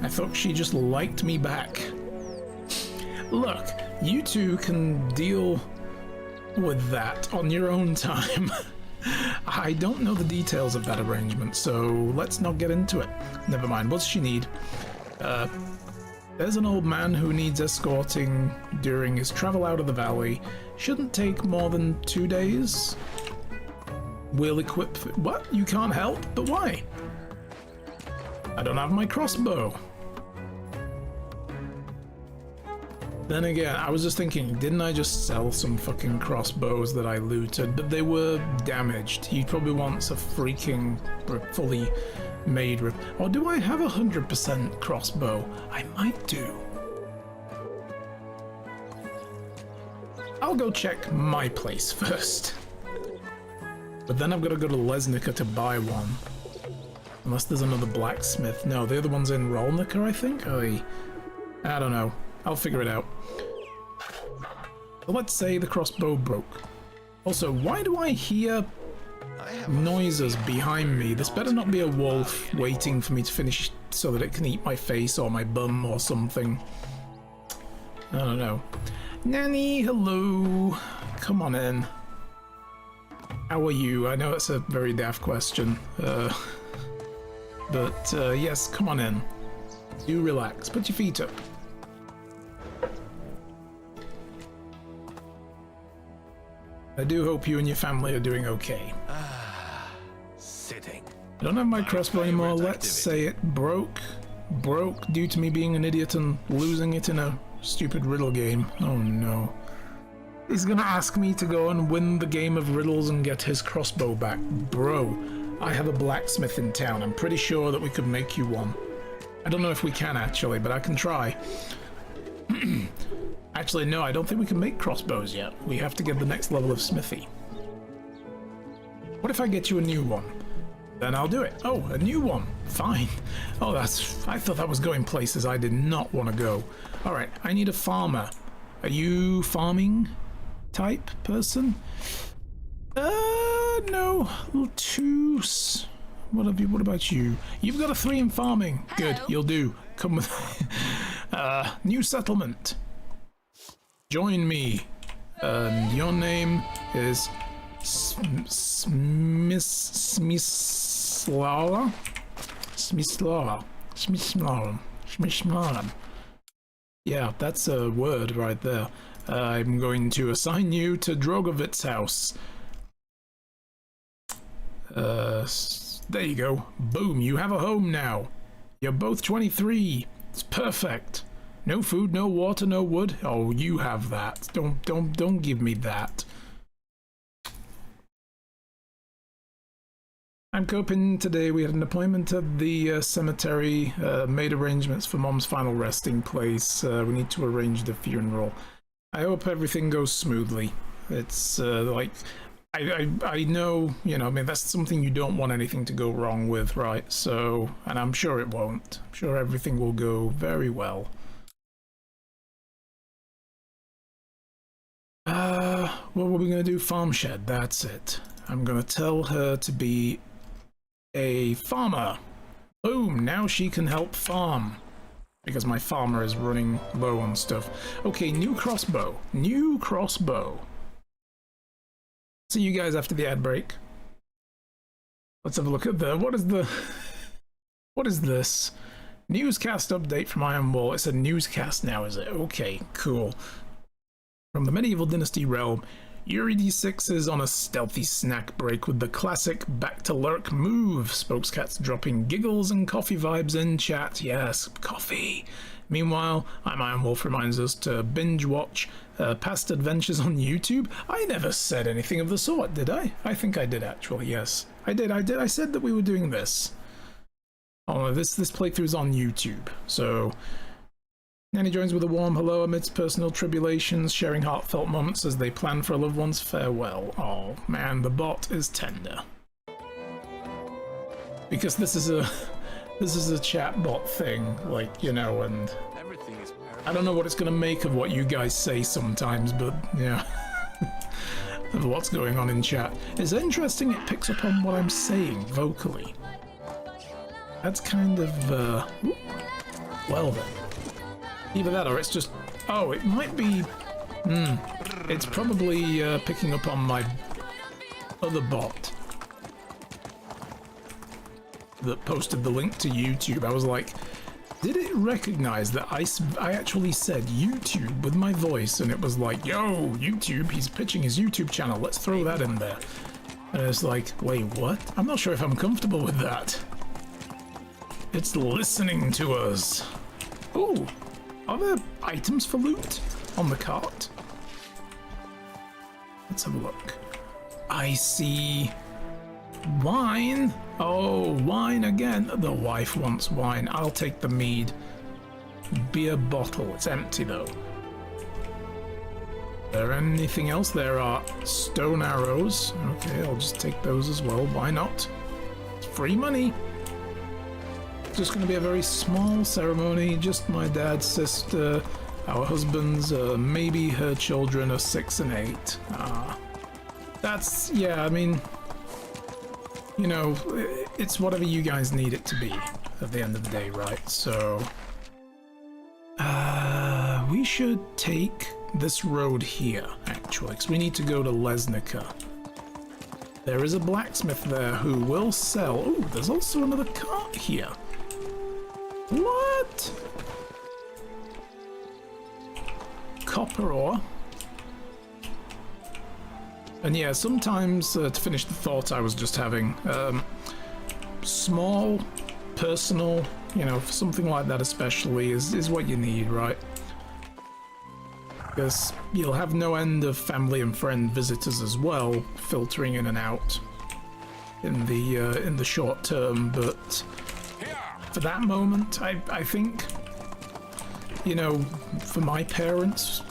I thought she just liked me back. Look, you two can deal with that on your own time. I don't know the details of that arrangement, so let's not get into it. Never mind, what's she need? There's an old man who needs escorting during his travel out of the valley. Shouldn't take more than 2 days. We'll equip... What? You can't help? But why? I don't have my crossbow. Then again, I was just thinking, didn't I just sell some fucking crossbows that I looted? But they were damaged. He probably wants a freaking fully made... Or do I have 100% crossbow? I might do. I'll go check my place first. But then I've got to go to Lesnica to buy one. Unless there's another blacksmith. No, the other one's in Rolnica, I think? I don't know. I'll figure it out. But let's say the crossbow broke. Also, why do I hear noises behind me? This better not be a wolf waiting for me to finish so that it can eat my face or my bum or something. I don't know. Nanny, hello. Come on in. How are you? I know it's a very daft question. But yes, come on in. Do relax. Put your feet up. I do hope you and your family are doing okay. Sitting. I don't have my crossbow anymore. Let's say it broke. Broke due to me being an idiot and losing it in a stupid riddle game. Oh no. He's gonna ask me to go and win the game of riddles and get his crossbow back. Bro, I have a blacksmith in town. I'm pretty sure that we could make you one. I don't know if we can actually, but I can try. Actually, no, I don't think we can make crossbows yet. We have to get the next level of smithy. What if I get you a new one? Then I'll do it. Oh, a new one. Fine. Oh, I thought that was going places I did not want to go. All right, I need a farmer. Are you farming type person? No. What about you? You've got a 3 in farming. Hello. Good, you'll do. Come with new settlement. Join me. And your name is Smislava? Smislava. Yeah, that's a word right there. I'm going to assign you to Drogovic's house. There you go. Boom, you have a home now. You're both 23. It's perfect. No food, no water, no wood. Oh, you have that. Don't give me that. I'm coping today. We had an appointment at the cemetery, made arrangements for Mom's final resting place. We need to arrange the funeral. I hope everything goes smoothly. It's like, I know, you know, I mean, that's something you don't want anything to go wrong with, right? So, and I'm sure it won't. I'm sure everything will go very well. What were we going to do? Farm shed, that's it. I'm going to tell her to be a farmer. Boom, now she can help farm. Because my farmer is running low on stuff. Okay, new crossbow. New crossbow. See you guys after the ad break. Let's have a look at what is this? Newscast update from Iron Wall. It's a newscast now, is it? Okay, cool. From the medieval Dynasty realm, Yuri D6 is on a stealthy snack break with the classic back to lurk move. Spokescat's dropping giggles and coffee vibes in chat. Yes, coffee. Meanwhile, I'm Iron Wolf reminds us to binge watch past adventures on YouTube. I never said anything of the sort, did I? I think I did actually, yes. I did. I said that we were doing this. Oh, this playthrough's on YouTube, so... Nanny joins with a warm hello amidst personal tribulations, sharing heartfelt moments as they plan for a loved one's farewell. Oh man, the bot is tender. Because this is a chat bot thing, like, you know, and Everything is perfect. I don't know what it's gonna make of what you guys say sometimes, but yeah. Of what's going on in chat. It's interesting it picks up on what I'm saying vocally. That's kind of well then. Either that or it's just... Oh, it might be... It's probably picking up on my other bot that posted the link to YouTube. I was like, did it recognize that I actually said YouTube with my voice? And it was like, yo, YouTube, he's pitching his YouTube channel. Let's throw that in there. And it's like, wait, what? I'm not sure if I'm comfortable with that. It's listening to us. Ooh. Are there items for loot on the cart? Let's have a look. I see wine. Oh, wine again. The wife wants wine. I'll take the mead. Beer bottle. It's empty though. Is there anything else? There are stone arrows. Okay, I'll just take those as well. Why not? It's free money. Just going to be a very small ceremony, just my dad's sister, our husbands, maybe her children are 6 and 8. That's, yeah, I mean, you know, it's whatever you guys need it to be at the end of the day, right? So, we should take this road here, actually, because we need to go to Lesnica. There is a blacksmith there who will sell... Oh, there's also another cart here. What? Copper ore. And yeah, sometimes, to finish the thought I was just having, small, personal, you know, something like that especially is what you need, right? Because you'll have no end of family and friend visitors as well, filtering in and out in the short term, but for that moment, I think, you know, for my parents,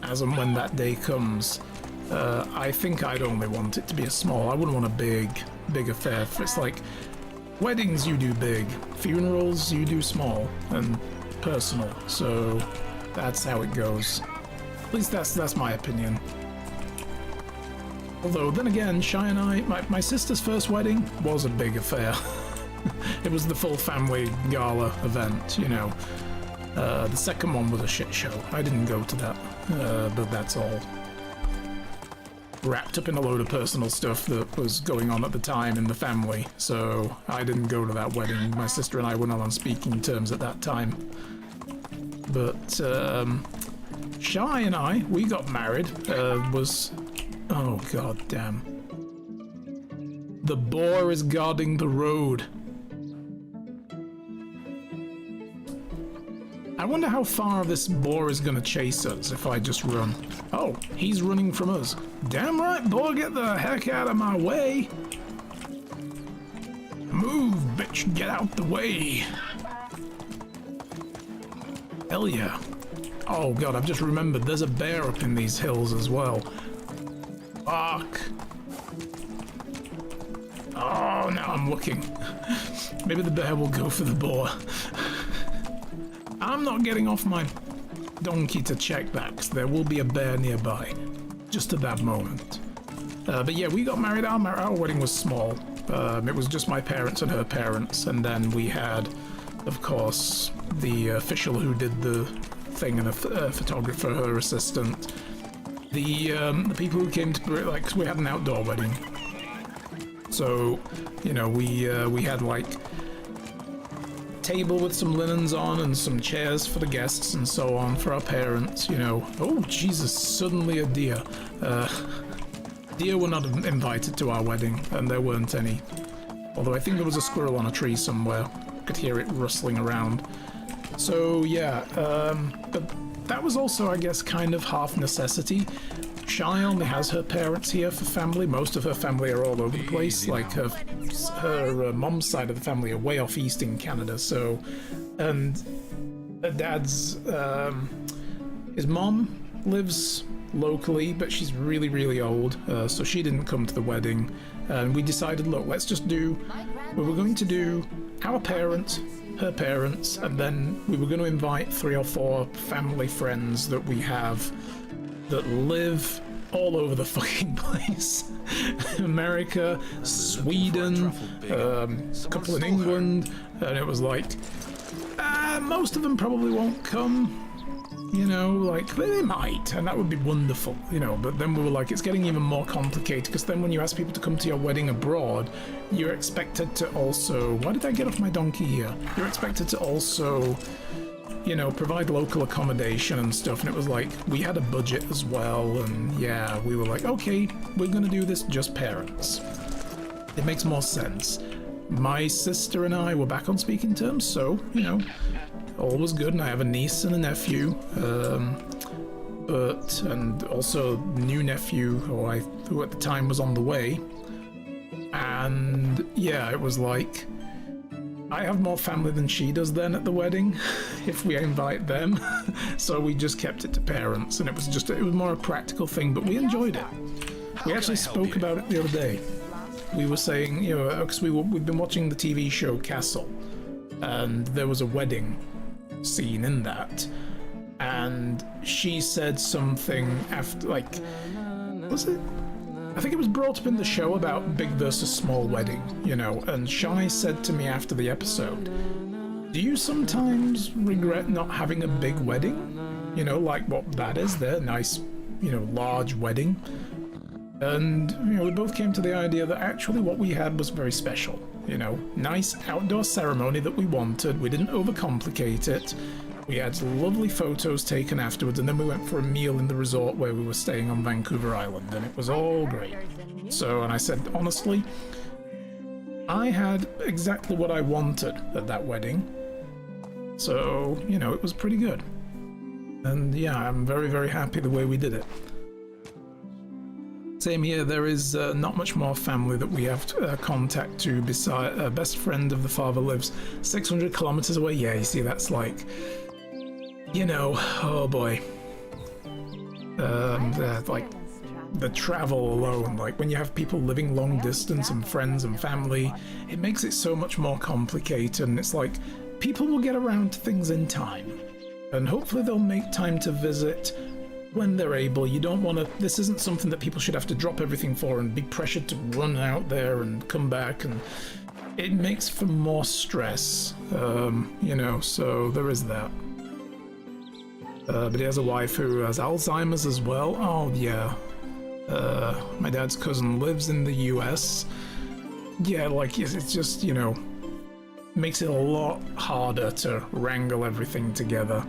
as and when that day comes, I think I'd only want it to be a small. I wouldn't want a big affair. It's like weddings you do big, funerals you do small and personal. So that's how it goes. At least that's my opinion. Although then again, Shy and I, my sister's first wedding was a big affair. It was the full family gala event, you know. The second one was a shit show. I didn't go to that, but that's all wrapped up in a load of personal stuff that was going on at the time in the family, so I didn't go to that wedding. My sister and I were not on speaking terms at that time. But Shy and I, we got married, oh god damn. The boar is guarding the road. I wonder how far this boar is going to chase us if I just run. Oh, he's running from us. Damn right, boar, get the heck out of my way. Move, bitch, get out the way. Hell yeah. Oh god, I've just remembered there's a bear up in these hills as well. Fuck. Oh, now I'm looking. Maybe the bear will go for the boar. I'm not getting off my donkey to check that, because there will be a bear nearby, just at that moment. But yeah, we got married. Our wedding was small. It was just my parents and her parents, and then we had, of course, the official who did the thing and a photographer, her assistant. The people who came to, like, 'cause we had an outdoor wedding. So, you know, we had like table with some linens on and some chairs for the guests and so on for our parents, you know. Oh Jesus, suddenly a deer. Deer were not invited to our wedding, and there weren't any. Although I think there was a squirrel on a tree somewhere. I could hear it rustling around. So yeah, but that was also, I guess, kind of half necessity. Shy only has her parents here for family. Most of her family are all over the place. Like her mom's side of the family are way off east in Canada. So, and her dad's his mom lives locally, but she's really, really old. So she didn't come to the wedding. And we decided, look, let's just do. We were going to do our parents, her parents, and then we were going to invite 3 or 4 family friends that we have that live all over the fucking place. America, Sweden, a couple in England, and it was like, most of them probably won't come, you know, like, they might, and that would be wonderful, you know, but then we were like, it's getting even more complicated, because then when you ask people to come to your wedding abroad, you're expected to also, why did I get off my donkey here? You're expected to also, you know, provide local accommodation and stuff, and it was like, we had a budget as well, and yeah, we were like, okay, we're gonna do this just parents. It makes more sense. My sister and I were back on speaking terms, so, you know, all was good, and I have a niece and a nephew, and also new nephew who at the time was on the way, and yeah, it was like, I have more family than she does then at the wedding, if we invite them. So we just kept it to parents, and it was more a practical thing, but we enjoyed it. We actually spoke about it the other day. We were saying, you know, because we've been watching the TV show Castle, and there was a wedding scene in that, and she said something after, like, was it? I think it was brought up in the show about big versus small wedding, you know, and Shai said to me after the episode, do you sometimes regret not having a big wedding? You know, like what that is, their nice, you know, large wedding. And, you know, we both came to the idea that actually what we had was very special, you know, nice outdoor ceremony that we wanted, we didn't overcomplicate it. We had lovely photos taken afterwards, and then we went for a meal in the resort where we were staying on Vancouver Island, and it was all great. So, and I said, honestly, I had exactly what I wanted at that wedding. So, you know, it was pretty good. And yeah, I'm very, very happy the way we did it. Same here, there is not much more family that we have to, contact to beside a best friend of the father lives 600 kilometers away. Yeah, you see, that's like, you know, oh boy. Like the travel alone, like when you have people living long distance and friends and family, it makes it so much more complicated, and it's like people will get around to things in time, and hopefully they'll make time to visit when they're able. You don't want to, this isn't something that people should have to drop everything for and be pressured to run out there and come back, and it makes for more stress, you know, so there is that. But he has a wife who has Alzheimer's as well. Oh yeah. My dad's cousin lives in the US. Yeah, like, it's just, you know, makes it a lot harder to wrangle everything together.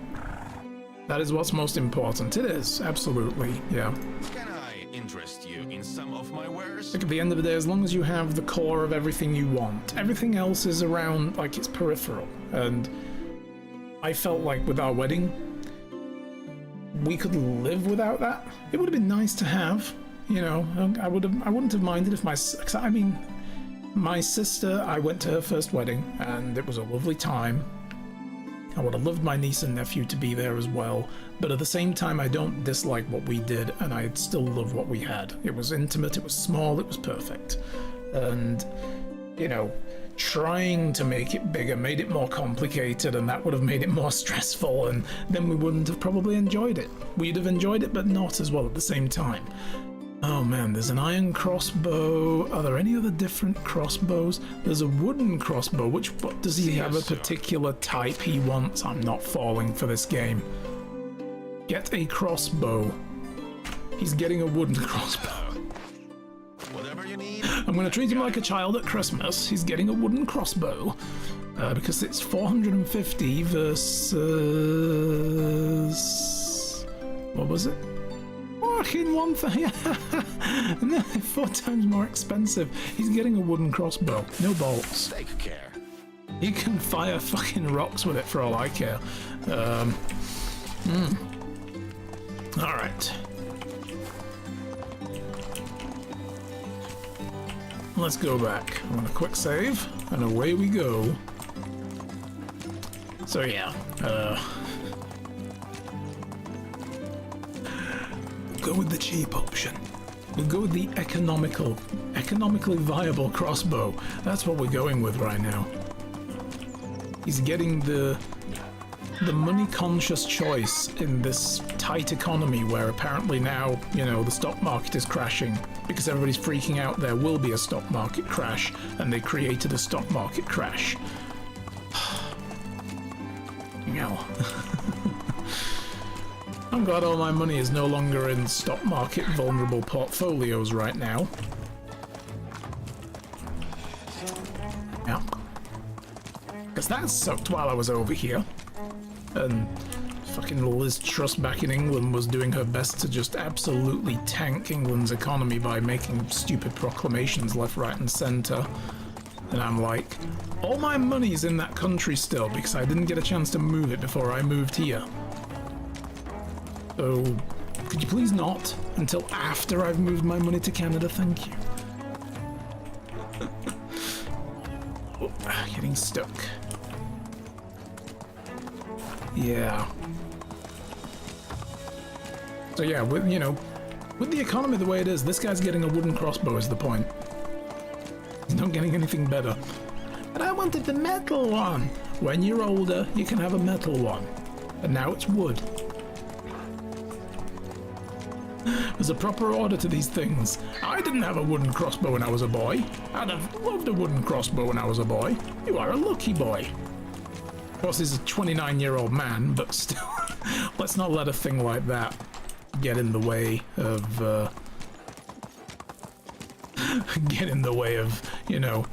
That is what's most important. It is, absolutely, yeah. Can I interest you in some of my wares? Like, at the end of the day, as long as you have the core of everything you want, everything else is around, like, it's peripheral. And I felt like with our wedding, we could live without that. It would have been nice to have, you know. I wouldn't have minded if I mean, my sister, I went to her first wedding, and it was a lovely time. I would have loved my niece and nephew to be there as well, but at the same time, I don't dislike what we did, and I still love what we had. It was intimate, it was small, it was perfect. And, you know, trying to make it bigger made it more complicated, and that would have made it more stressful, and then we wouldn't have probably enjoyed it. We'd have enjoyed it, but not as well at the same time. Oh man, there's an iron crossbow. Are there any other different crossbows? There's a wooden crossbow. What does he have a particular type he wants? I'm not falling for this game. Get a crossbow. He's getting a wooden crossbow. Whatever you need. I'm going to treat him like a child at Christmas. He's getting a wooden crossbow. Because it's 450 versus... What was it? Fucking 1 thing. 4 times more expensive. He's getting a wooden crossbow. No bolts. Take care. He can fire fucking rocks with it for all I care. Alright. Let's go back. I'm gonna quick save, and away we go. So yeah, go with the cheap option. We'll go with the economically viable crossbow. That's what we're going with right now. He's getting the money-conscious choice in this tight economy where apparently now, you know, the stock market is crashing because everybody's freaking out there will be a stock market crash, and they created a stock market crash. Hell. I'm glad all my money is no longer in stock market vulnerable portfolios right now. Yeah. Because that sucked while I was over here. And fucking Liz Truss back in England was doing her best to just absolutely tank England's economy by making stupid proclamations left, right and centre. And I'm like, all my money's in that country still because I didn't get a chance to move it before I moved here. So, could you please not until after I've moved my money to Canada? Thank you. Oh, getting stuck. Yeah. So yeah, with, you know, with the economy the way it is, this guy's getting a wooden crossbow is the point. He's not getting anything better. But I wanted the metal one. When you're older, you can have a metal one. And now it's wood. There's a proper order to these things. I didn't have a wooden crossbow when I was a boy. I'd have loved a wooden crossbow when I was a boy. You are a lucky boy. Of course, he's a 29-year-old man, but still, let's not let a thing like that get in the way of, you know,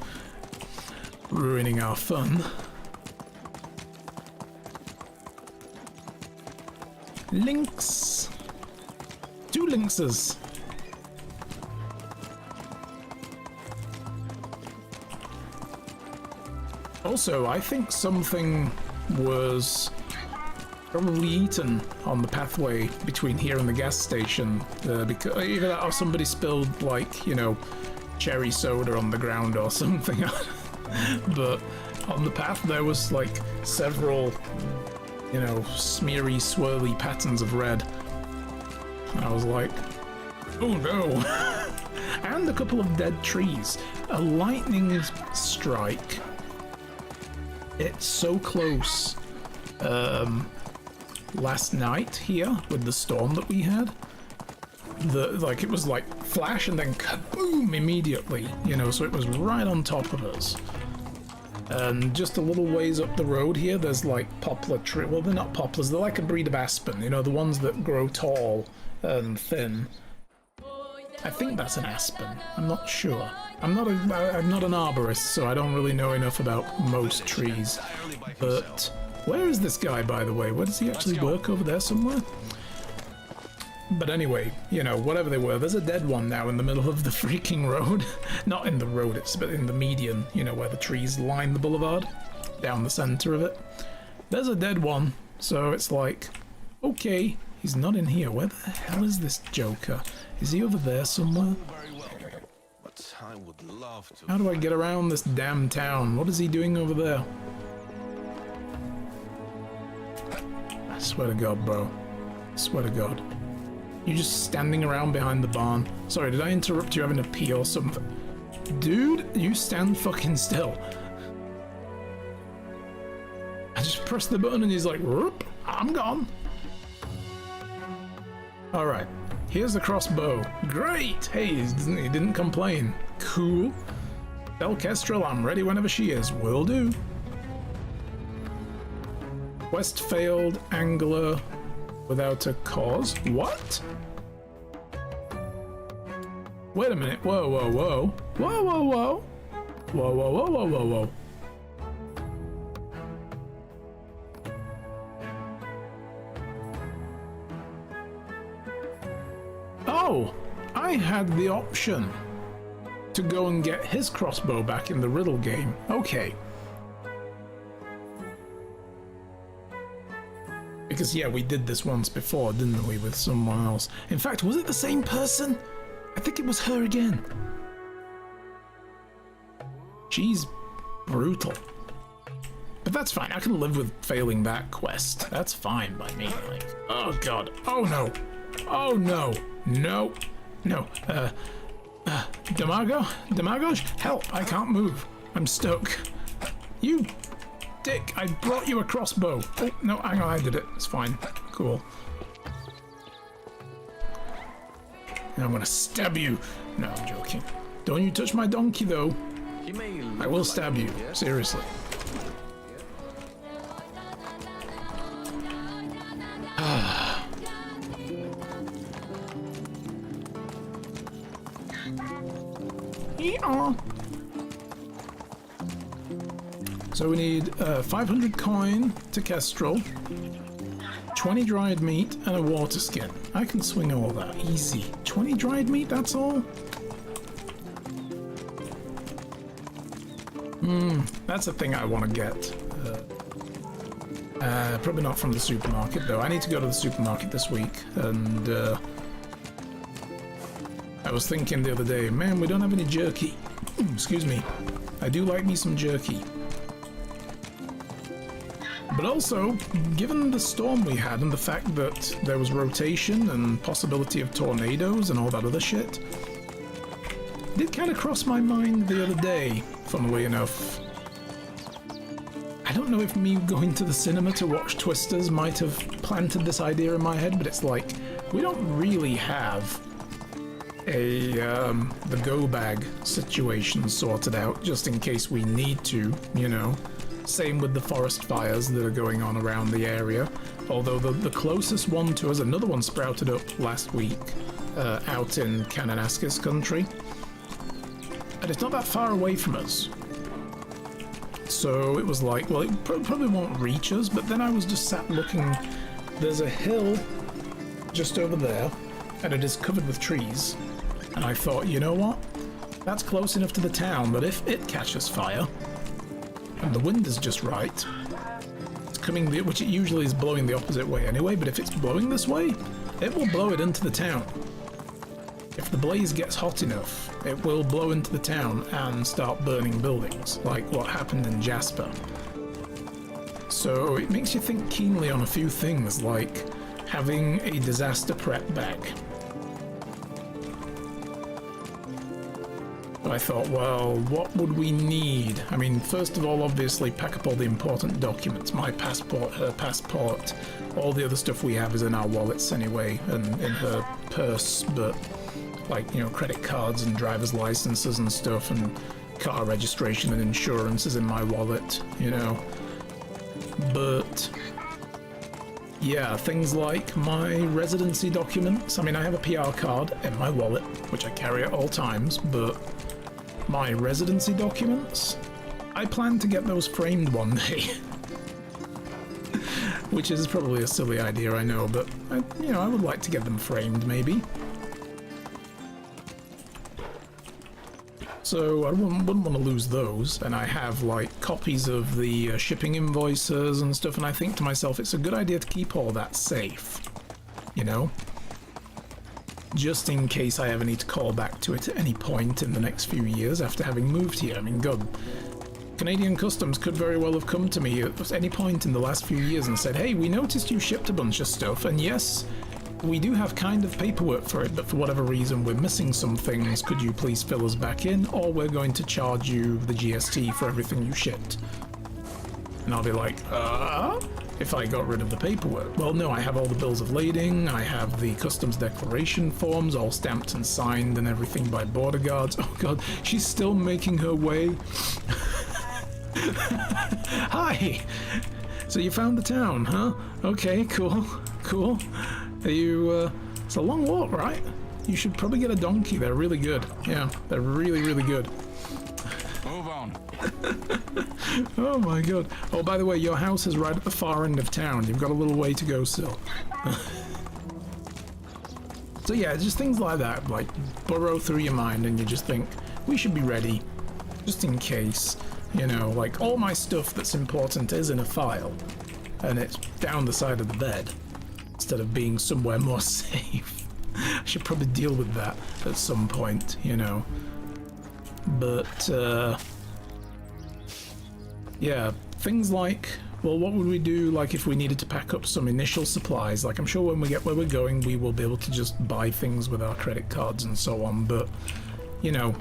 ruining our fun. Lynx. 2 lynxes. Also, I think something was probably eaten on the pathway between here and the gas station. Because either that or somebody spilled, like, you know, cherry soda on the ground or something. But on the path there was like several, you know, smeary, swirly patterns of red. And I was like, Oh no! And a couple of dead trees. A lightning strike. It's so close. Last night here with the storm that we had, it was like flash and then kaboom immediately, you know, so it was right on top of us. And just a little ways up the road here, there's like poplar tree. Well, they're not poplars, they're like a breed of aspen, you know, the ones that grow tall and thin. I think that's an aspen. I'm not sure. I'm not an arborist, so I don't really know enough about most trees. But where is this guy, by the way? Where does he actually work? Over there somewhere? But anyway, you know, whatever they were, there's a dead one now in the middle of the freaking road. Not in the road, but in the median, you know, where the trees line the boulevard, down the center of it. There's a dead one, so it's like, okay, he's not in here. Where the hell is this joker? Is he over there somewhere? But I would love to. How do I get around this damn town? What is he doing over there? I swear to God, bro. I swear to God. You just standing around behind the barn. Sorry, did I interrupt you having a pee or something? Dude, you stand fucking still. I just pressed the button and he's like, whoop, I'm gone. Alright, here's the crossbow. Great! Hey, he didn't complain. Cool. Tell Kestrel I'm ready whenever she is. Will do. Quest failed, angler without a cause. What? Wait a minute. Whoa, whoa, whoa. Whoa, whoa, whoa. Whoa, whoa, whoa, whoa, whoa, whoa. Oh, I had the option to go and get his crossbow back in the riddle game. Okay. Because, yeah, we did this once before, didn't we, with someone else? In fact, was it the same person? I think it was her again. She's brutal. But that's fine, I can live with failing that quest. That's fine by me. Like, oh god, oh no, oh no, no, no. Damagos, help, I can't move. I'm stuck. You dick, I brought you a crossbow. Oh, no, hang on, I did it. It's fine. Cool. And I'm gonna stab you. No, I'm joking. Don't you touch my donkey, though. I will stab you. Seriously. So we need 500 coin to Kestrel, 20 dried meat, and a water skin. I can swing all that. Easy. 20 dried meat, that's all? That's a thing I want to get. Probably not from the supermarket, though. I need to go to the supermarket this week, and I was thinking the other day, man, we don't have any jerky. Excuse me. I do like me some jerky. But also, given the storm we had and the fact that there was rotation and possibility of tornadoes and all that other shit, it did kind of cross my mind the other day, funnily enough. I don't know if me going to the cinema to watch Twisters might have planted this idea in my head, but it's like, we don't really have the go bag situation sorted out, just in case we need to, you know. Same with the forest fires that are going on around the area. Although the closest one to us, another one sprouted up last week out in Kananaskis country. And it's not that far away from us. So it was like, well, it probably won't reach us, but then I was just sat looking. There's a hill just over there, and it is covered with trees. And I thought, you know what? That's close enough to the town that if it catches fire, and the wind is just right, it's coming, which it usually is blowing the opposite way anyway, but if it's blowing this way, it will blow it into the town. If the blaze gets hot enough, it will blow into the town and start burning buildings, like what happened in Jasper. So it makes you think keenly on a few things, like having a disaster prep bag. I thought, well, what would we need? I mean, first of all, obviously, pack up all the important documents. My passport, her passport, all the other stuff we have is in our wallets anyway, and in her purse, but, like, you know, credit cards and driver's licenses and stuff, and car registration and insurance is in my wallet, you know. But yeah, things like my residency documents. I mean, I have a PR card in my wallet, which I carry at all times, but my residency documents, I plan to get those framed one day. Which is probably a silly idea, I know, but I would like to get them framed, maybe. So I wouldn't want to lose those, and I have like copies of the shipping invoices and stuff, and I think to myself it's a good idea to keep all that safe, you know, just in case I ever need to call back to it at any point in the next few years after having moved here. I mean, God, Canadian Customs could very well have come to me at any point in the last few years and said, hey, we noticed you shipped a bunch of stuff, and yes, we do have kind of paperwork for it, but for whatever reason we're missing some things. Could you please fill us back in, or we're going to charge you the GST for everything you shipped? And I'll be like, if I got rid of the paperwork. Well, no, I have all the bills of lading, I have the customs declaration forms all stamped and signed and everything by border guards. Oh God, she's still making her way. Hi! So you found the town, huh? Okay, cool, cool. Are you, it's a long walk, right? You should probably get a donkey. They're really good. Yeah, they're really, really good. Move on. Oh my God. Oh, by the way, your house is right at the far end of town. You've got a little way to go still. So yeah, just things like that, like burrow through your mind and you just think, we should be ready, just in case. You know, like all my stuff that's important is in a file, and it's down the side of the bed, instead of being somewhere more safe. I should probably deal with that at some point, you know. But, yeah, things like, well, what would we do, like, if we needed to pack up some initial supplies? Like, I'm sure when we get where we're going, we will be able to just buy things with our credit cards and so on, but, you know,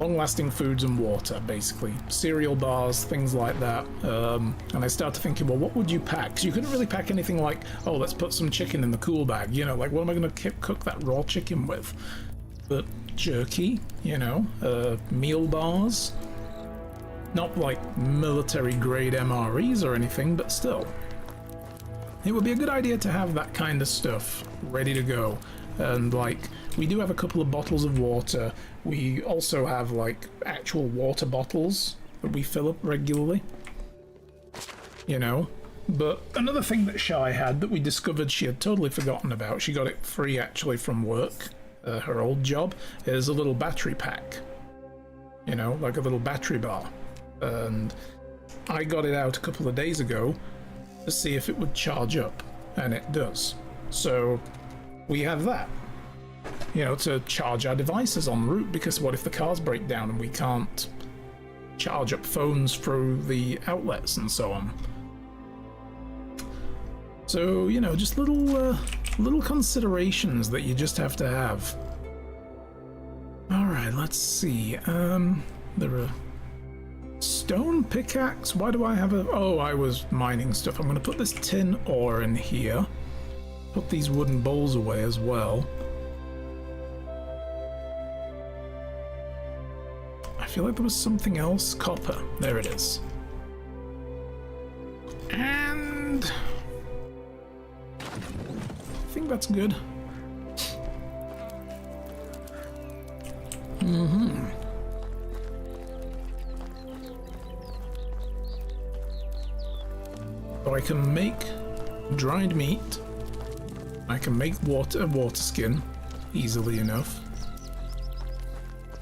long-lasting foods and water, basically. Cereal bars, things like that. And I started thinking, well, what would you pack? Because you couldn't really pack anything like, oh, let's put some chicken in the cool bag. You know, like, what am I going to cook that raw chicken with? But jerky, you know, meal bars. Not like military-grade MREs or anything, but still. It would be a good idea to have that kind of stuff ready to go. And, like, we do have a couple of bottles of water. We also have, like, actual water bottles that we fill up regularly. You know? But another thing that Shai had that we discovered she had totally forgotten about, she got it free actually from work, her old job, is a little battery pack. You know, like a little battery bar. And I got it out a couple of days ago to see if it would charge up, and it does. So we have that, you know, to charge our devices en route, because what if the cars break down and we can't charge up phones through the outlets and so on? So, you know, just little considerations that you just have to have. Alright, let's see. There are stone pickaxe. Why do I have a... Oh, I was mining stuff. I'm going to put this tin ore in here. Put these wooden bowls away as well. I feel like there was something else. Copper. There it is. And... I think that's good. Mm-hmm. So I can make dried meat. I can make water skin easily enough.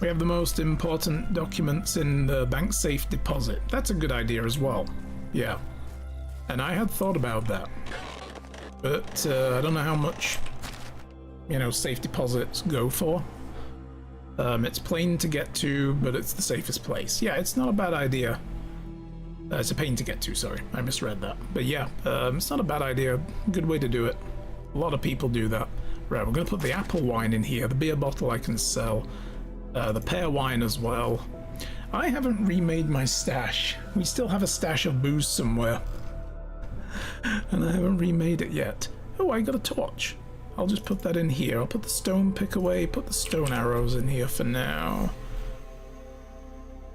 We have the most important documents in the bank safe deposit. That's a good idea as well. Yeah. And I had thought about that. But I don't know how much, you know, safe deposits go for. It's plain to get to, but it's the safest place. Yeah, it's not a bad idea. It's a pain to get to, sorry. I misread that. But yeah, it's not a bad idea. Good way to do it. A lot of people do that. Right, we're going to put the apple wine in here. The beer bottle I can sell. The pear wine as well. I haven't remade my stash. We still have a stash of booze somewhere. And I haven't remade it yet. Oh, I got a torch. I'll just put that in here. I'll put the stone pick away, put the stone arrows in here for now.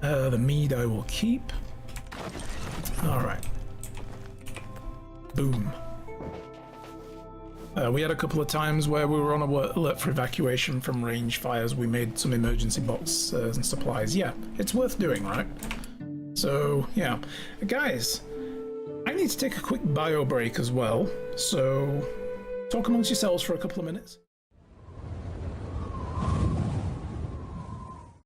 The mead I will keep. Alright. Boom. We had a couple of times where we were on alert for evacuation from range fires. We made some emergency boxes and supplies. Yeah, it's worth doing, right? So, yeah. Guys, I need to take a quick bio break as well. So, talk amongst yourselves for a couple of minutes.